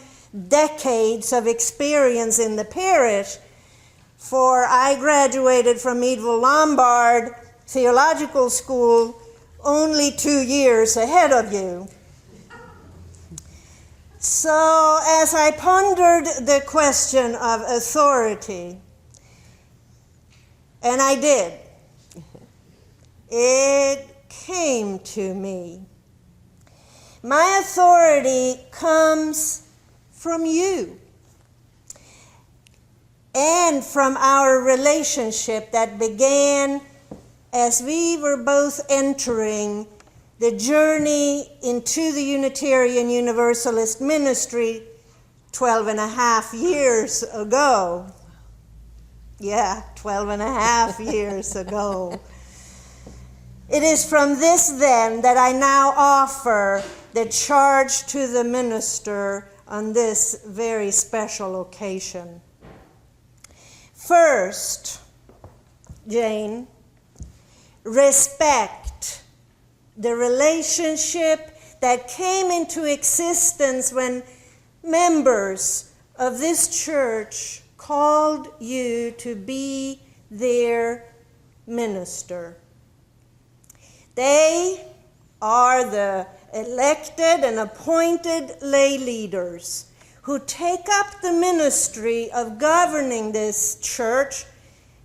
decades of experience in the parish, for I graduated from Meadville Lombard Theological School only 2 years ahead of you. So as I pondered the question of authority, and I did, it came to me. My authority comes from you and from our relationship that began as we were both entering the journey into the Unitarian Universalist ministry 12 and a half years ago. Yeah, 12 and a half years ago. It is from this then that I now offer the charge to the minister on this very special occasion. First, Jane, respect the relationship that came into existence when members of this church called you to be their minister. They are the elected and appointed lay leaders who take up the ministry of governing this church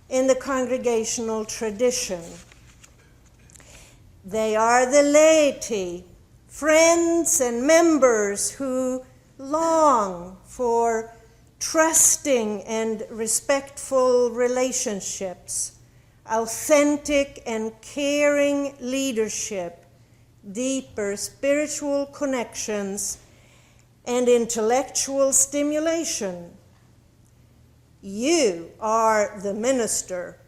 in the congregational tradition. They are the laity, friends and members who long for trusting and respectful relationships, authentic and caring leadership, deeper spiritual connections, and intellectual stimulation. You are the minister,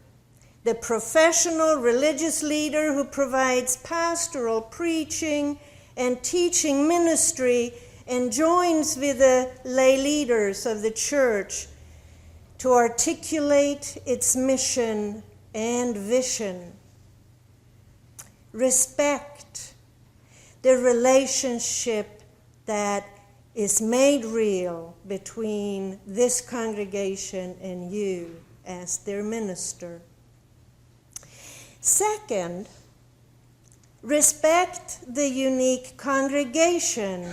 the professional religious leader who provides pastoral preaching and teaching ministry and joins with the lay leaders of the church to articulate its mission and vision. Respect the relationship that is made real between this congregation and you as their minister. Second, respect the unique congregation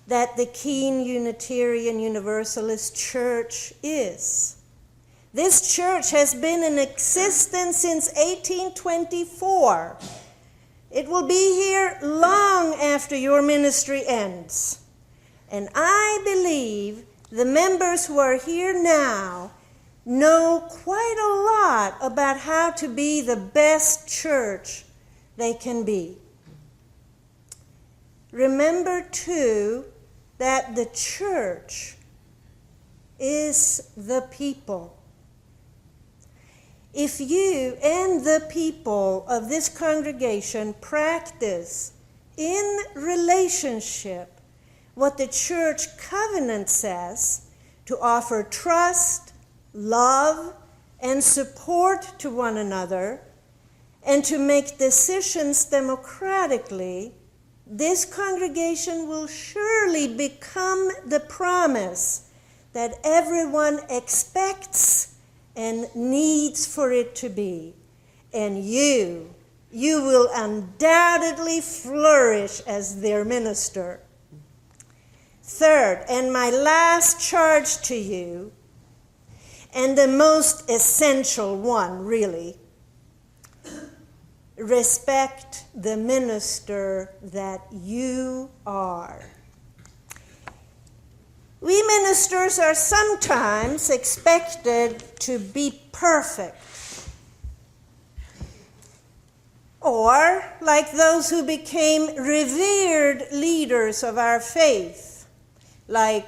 that the Keene Unitarian Universalist Church is. This church has been in existence since 1824. It will be here long after your ministry ends. And I believe the members who are here now know quite a lot about how to be the best church they can be. Remember, too, that the church is the people. If you and the people of this congregation practice in relationship what the church covenant says, to offer trust, love, and support to one another, and to make decisions democratically, this congregation will surely become the promise that everyone expects and needs for it to be. And you will undoubtedly flourish as their minister. Third, and my last charge to you, and the most essential one, really, respect the minister that you are. We ministers are sometimes expected to be perfect. Or, like those who became revered leaders of our faith, like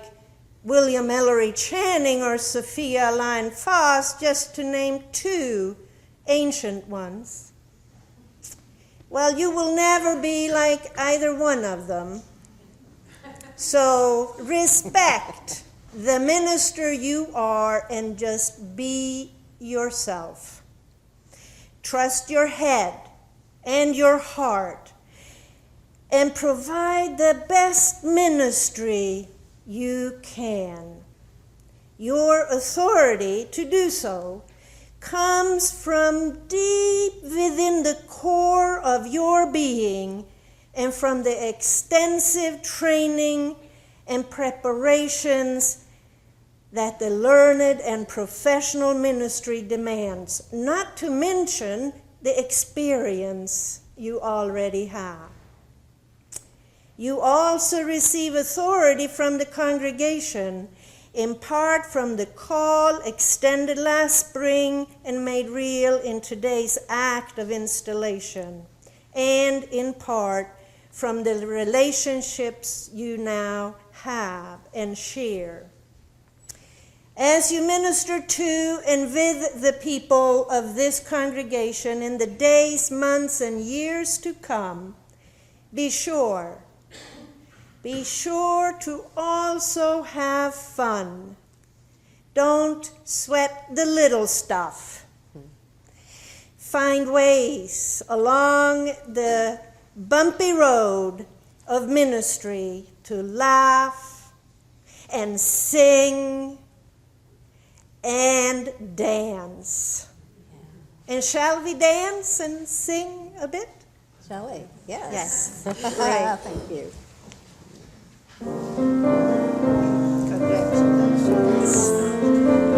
William Ellery Channing or Sophia Lyon Foss, just to name two ancient ones. Well, you will never be like either one of them. So respect the minister you are and just be yourself. Trust your head and your heart and provide the best ministry you can. Your authority to do so comes from deep within the core of your being and from the extensive training and preparations that the learned and professional ministry demands, not to mention the experience you already have. You also receive authority from the congregation, in part from the call extended last spring and made real in today's act of installation, and in part from the relationships you now have and share. As you minister to and with the people of this congregation in the days, months, and years to come, be sure to also have fun. Don't sweat the little stuff. Find ways along the bumpy road of ministry to laugh and sing and dance. And shall we dance and sing a bit? Shall we? Yes. Yes. Great. Thank you. Congratulations. Thank you.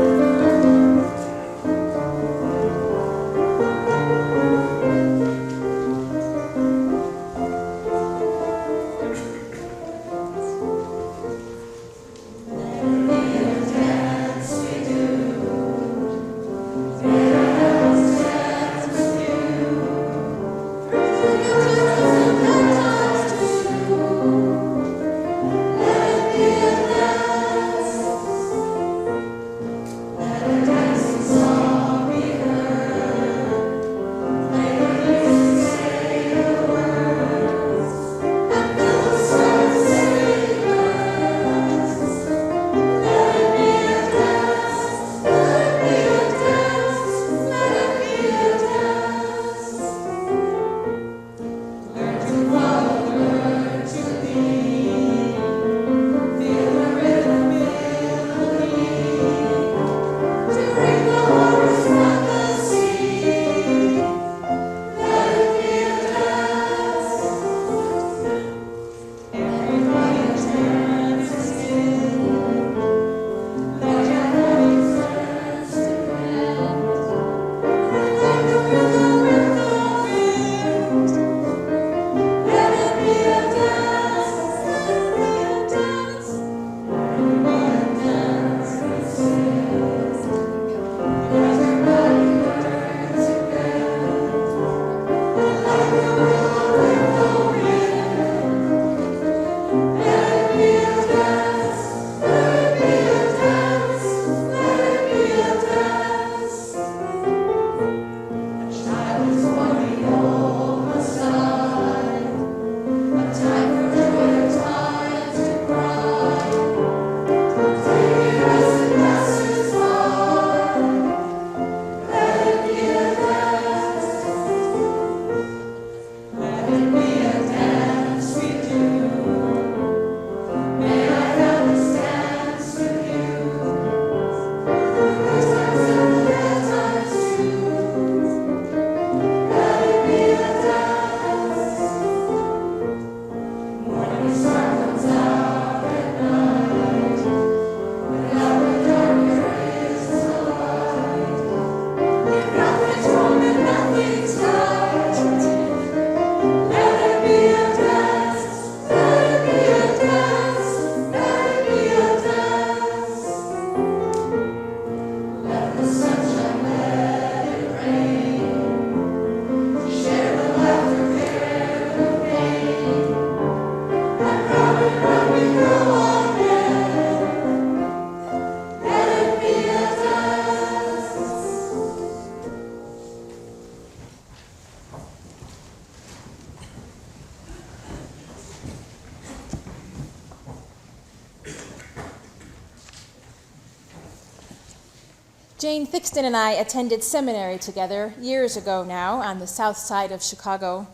Jane Thickstun and I attended seminary together years ago now on the south side of Chicago.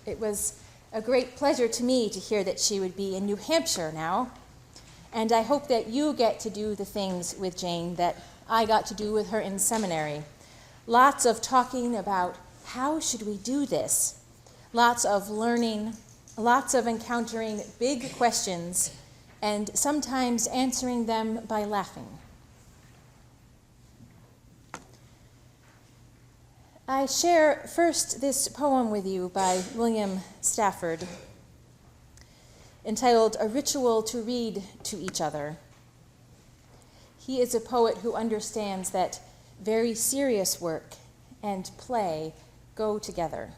It was a great pleasure to me to hear that she would be in New Hampshire now, and I hope that you get to do the things with Jane that I got to do with her in seminary. Lots of talking about how should we do this, lots of learning, lots of encountering big questions, and sometimes answering them by laughing. I share first this poem with you by William Stafford, entitled A Ritual to Read to Each Other. He is a poet who understands that very serious work and play go together.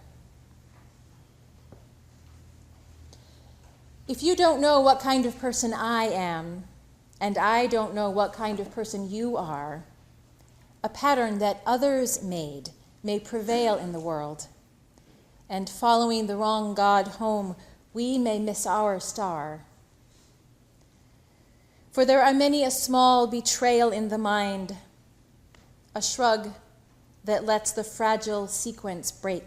If you don't know what kind of person I am, and I don't know what kind of person you are, a pattern that others made may prevail in the world, and following the wrong God home, we may miss our star. For there are many a small betrayal in the mind, a shrug that lets the fragile sequence break,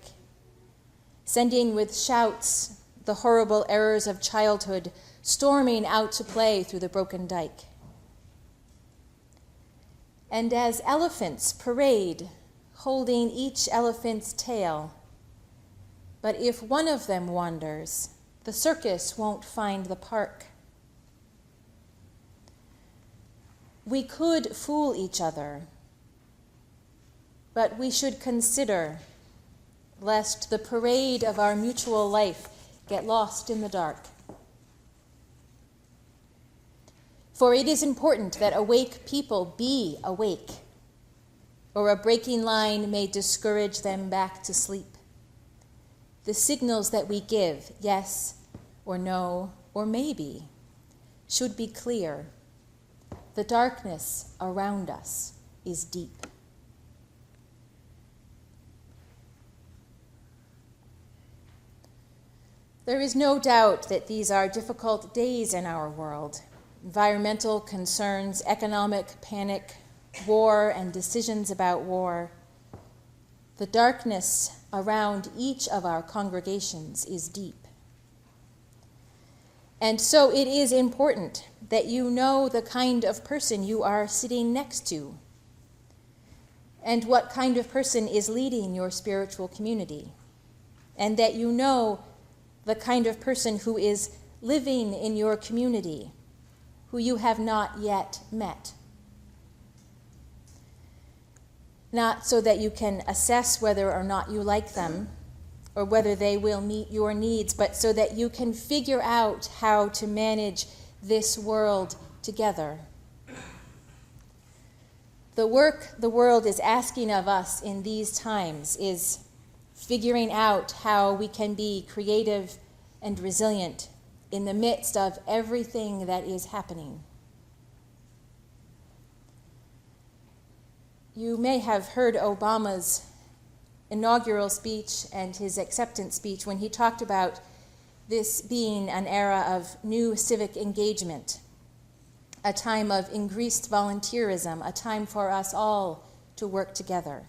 sending with shouts the horrible errors of childhood storming out to play through the broken dike. And as elephants parade, holding each elephant's tail, but if one of them wanders, the circus won't find the park. We could fool each other, but we should consider lest the parade of our mutual life get lost in the dark. For it is important that awake people be awake, or a breaking line may discourage them back to sleep. The signals that we give, yes or no or maybe, should be clear. The darkness around us is deep. There is no doubt that these are difficult days in our world. Environmental concerns, economic panic, war and decisions about war. The darkness around each of our congregations is deep. And so it is important that you know the kind of person you are sitting next to, and what kind of person is leading your spiritual community, and that you know the kind of person who is living in your community, who you have not yet met. Not so that you can assess whether or not you like them, or whether they will meet your needs, but so that you can figure out how to manage this world together. The work the world is asking of us in these times is figuring out how we can be creative and resilient in the midst of everything that is happening. You may have heard Obama's inaugural speech and his acceptance speech when he talked about this being an era of new civic engagement, a time of increased volunteerism, a time for us all to work together.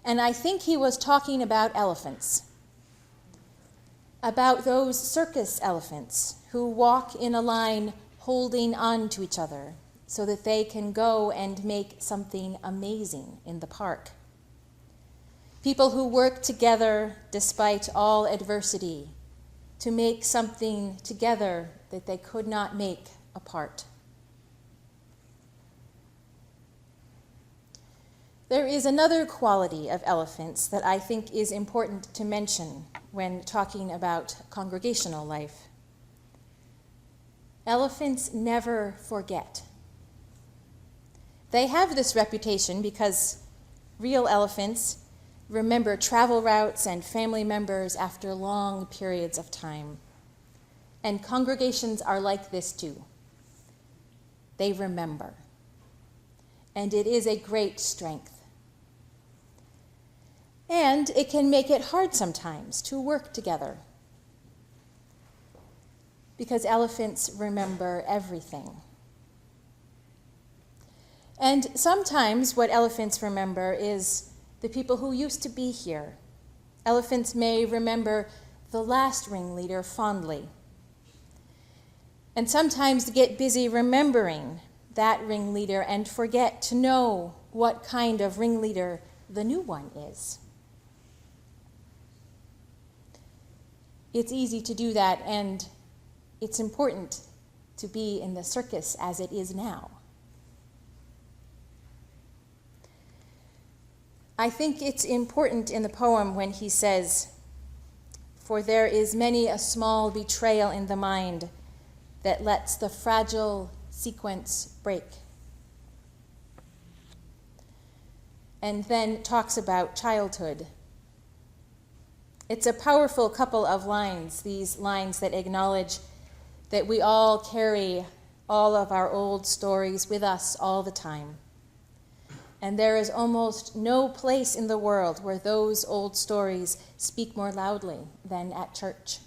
And I think he was talking about elephants, about those circus elephants who walk in a line holding on to each other so that they can go and make something amazing in the park. People who work together despite all adversity to make something together that they could not make apart. There is another quality of elephants that I think is important to mention when talking about congregational life. Elephants never forget. They have this reputation because real elephants remember travel routes and family members after long periods of time. And congregations are like this too. They remember. And it is a great strength. And it can make it hard sometimes to work together, because elephants remember everything. And sometimes what elephants remember is the people who used to be here. Elephants may remember the last ringleader fondly. And sometimes get busy remembering that ringleader and forget to know what kind of ringleader the new one is. It's easy to do that, and it's important to be in the circus as it is now. I think it's important in the poem when he says, "For there is many a small betrayal in the mind that lets the fragile sequence break." And then talks about childhood. It's a powerful couple of lines, these lines that acknowledge that we all carry all of our old stories with us all the time. And there is almost no place in the world where those old stories speak more loudly than at church.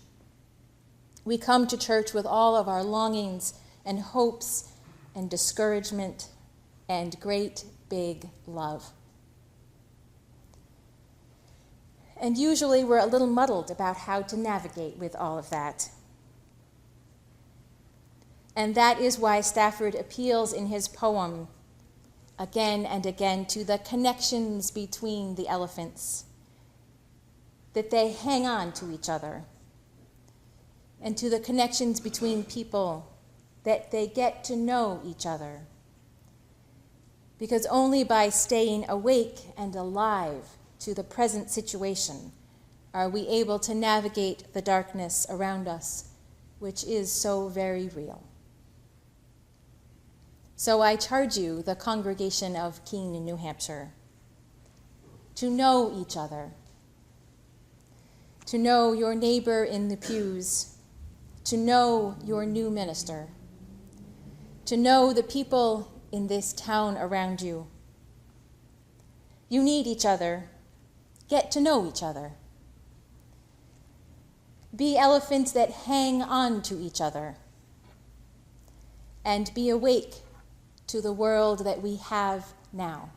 We come to church with all of our longings and hopes and discouragement and great big love. And usually we're a little muddled about how to navigate with all of that. And that is why Stafford appeals in his poem again and again to the connections between the elephants, that they hang on to each other, and to the connections between people, that they get to know each other. Because only by staying awake and alive to the present situation are we able to navigate the darkness around us, which is so very real. So I charge you, the congregation of Keene in New Hampshire, to know each other, to know your neighbor in the pews, to know your new minister, to know the people in this town around you. You need each other. Get to know each other. Be elephants that hang on to each other, and be awake to the world that we have now.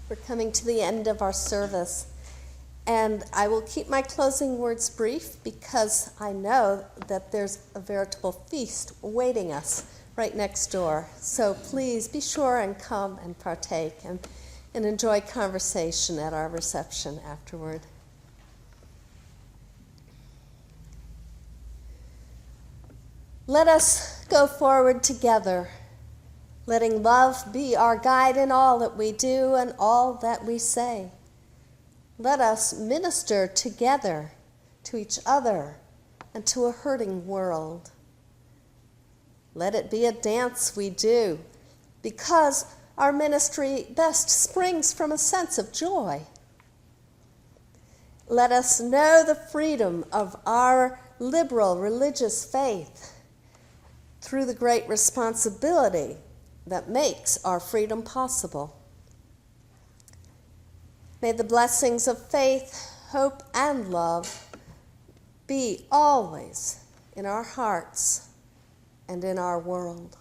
We're coming to the end of our service, and I will keep my closing words brief because I know that there's a veritable feast awaiting us right next door. So please be sure and come and partake and enjoy conversation at our reception afterward. Let us go forward together, letting love be our guide in all that we do and all that we say. Let us minister together to each other and to a hurting world. Let it be a dance we do, because our ministry best springs from a sense of joy. Let us know the freedom of our liberal religious faith through the great responsibility that makes our freedom possible. May the blessings of faith, hope, and love be always in our hearts and in our world.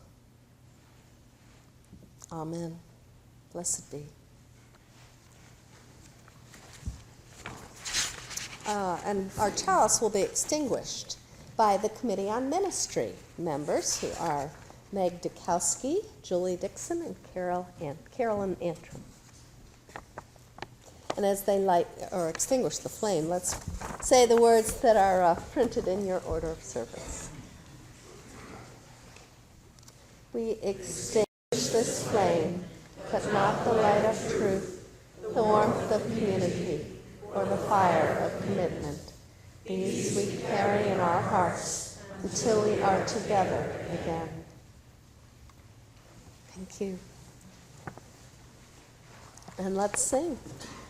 Amen. Blessed be. And our chalice will be extinguished by the Committee on Ministry members, who are Meg Dukowski, Julie Dixon, and Carolyn Antrim. And as they light or extinguish the flame, let's say the words that are printed in your order of service. We extinguish this flame, but not the light of truth, the warmth of community, or the fire of commitment. These we carry in our hearts until we are together again. Thank you. And let's sing.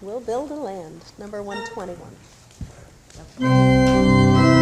We'll Build a Land, number 121.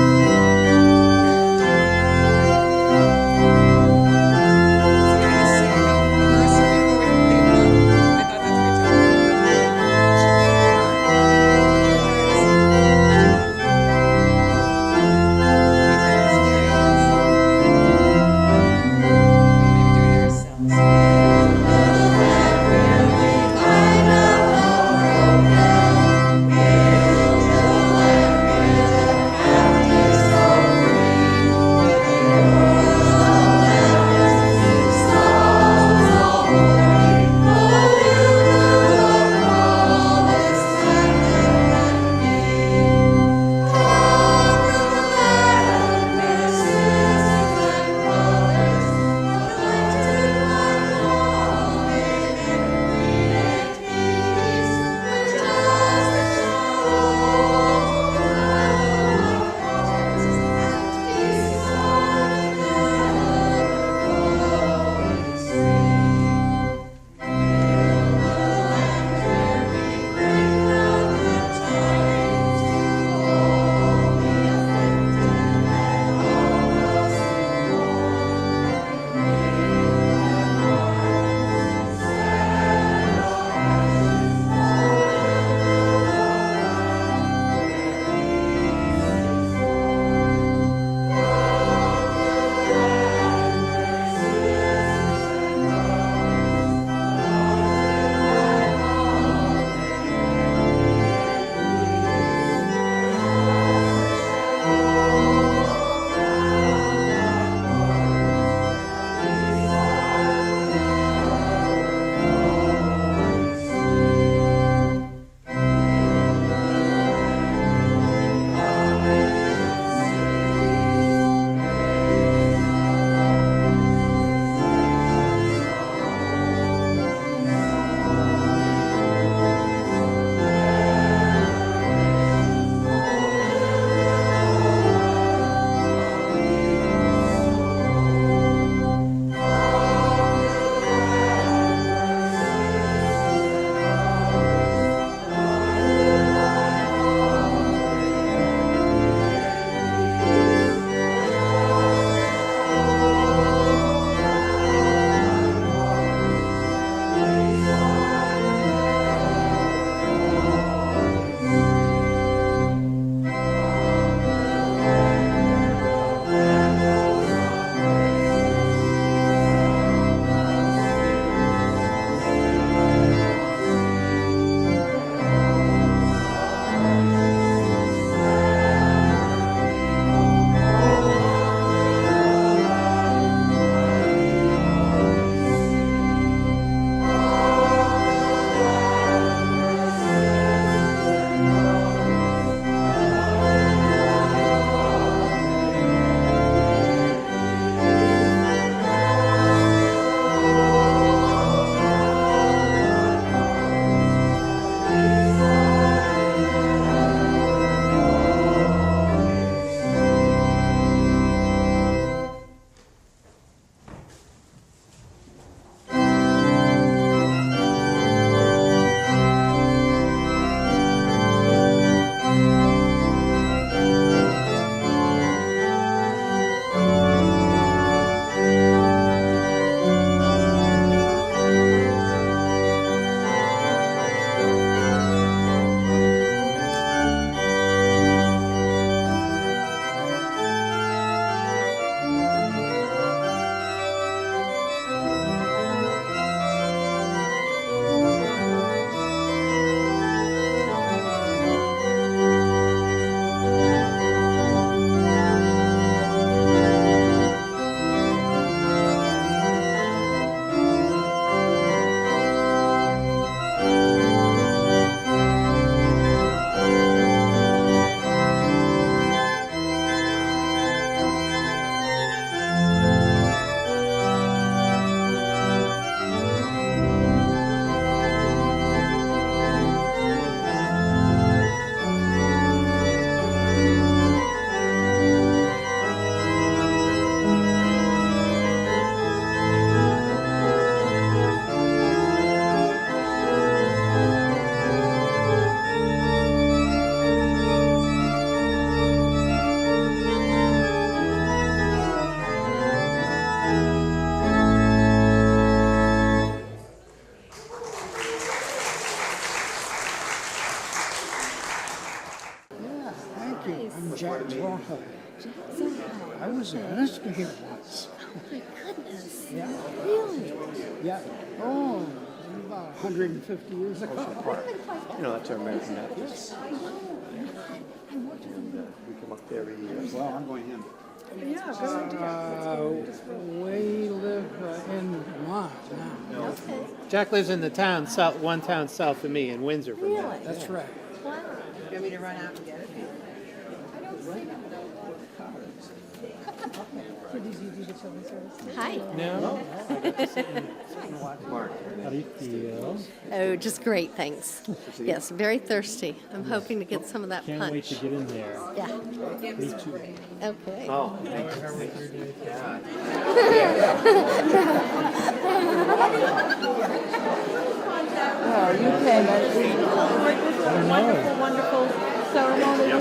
Jack Zorha. I was a minister here once. Oh my goodness. Yeah. Really? Yeah. Oh, about 150 years ago. You know, that's our American Baptist. And we come up there every year. Well, I'm going in. Yeah, good idea. We live in Vermont now. Okay. Jack lives in the town, one town south of me in Windsor. Really? That's right. Wow. You want me to run out and get it? Hi. No? Mark, How do you feel? Oh, just great, thanks. Yes, very thirsty. I'm hoping to get some of that Can't wait to punch. get in there. Yeah. Me too. Okay. oh, Oh, you came. Wonderful, wonderful ceremony.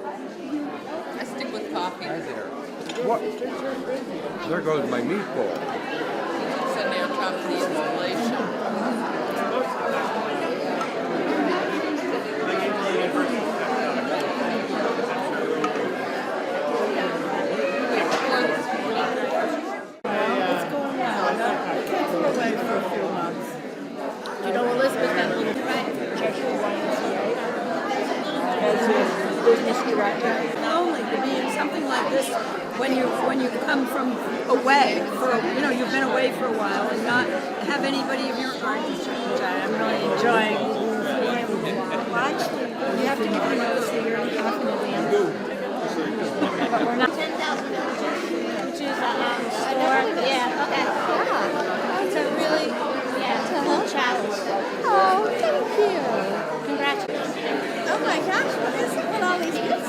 I stick with coffee. Hi there. What? There goes my meatball. So now drop the installation. What's going on? The kids were away for a few months. You know, Elizabeth had a little as a business director. Only to be in something like this when you come from away for you've been away for a while and not have anybody of your age. I'm really enjoying. Well, actually, you have to give your notice a year and a half in advance. But we're not 10,000 which is a store. Yeah. Okay. Yeah. It's a really it's a whole challenge. Oh, thank you. Congratulations. Oh my gosh, what is it with all these gifts?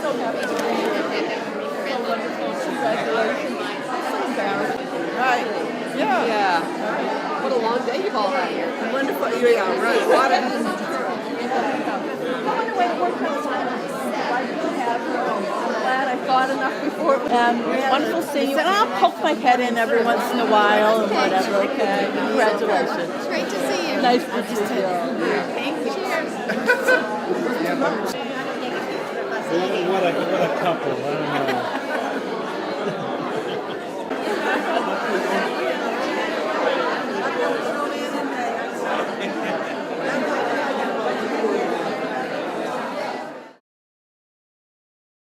So happy to be here. So wonderful. Congratulations. So embarrassing. Right. Yeah. Yeah. What a long day you've all had here. Wonderful. Yeah, right. A lot of I went away to work on time. I didn't have her. I'm glad I thought enough before. And wonderful seeing you. And I'll poke my head in every once in a while and whatever, okay? Congratulations. It's great to see you. Nice to see you. Thank you. Cheers. What a couple. I don't know.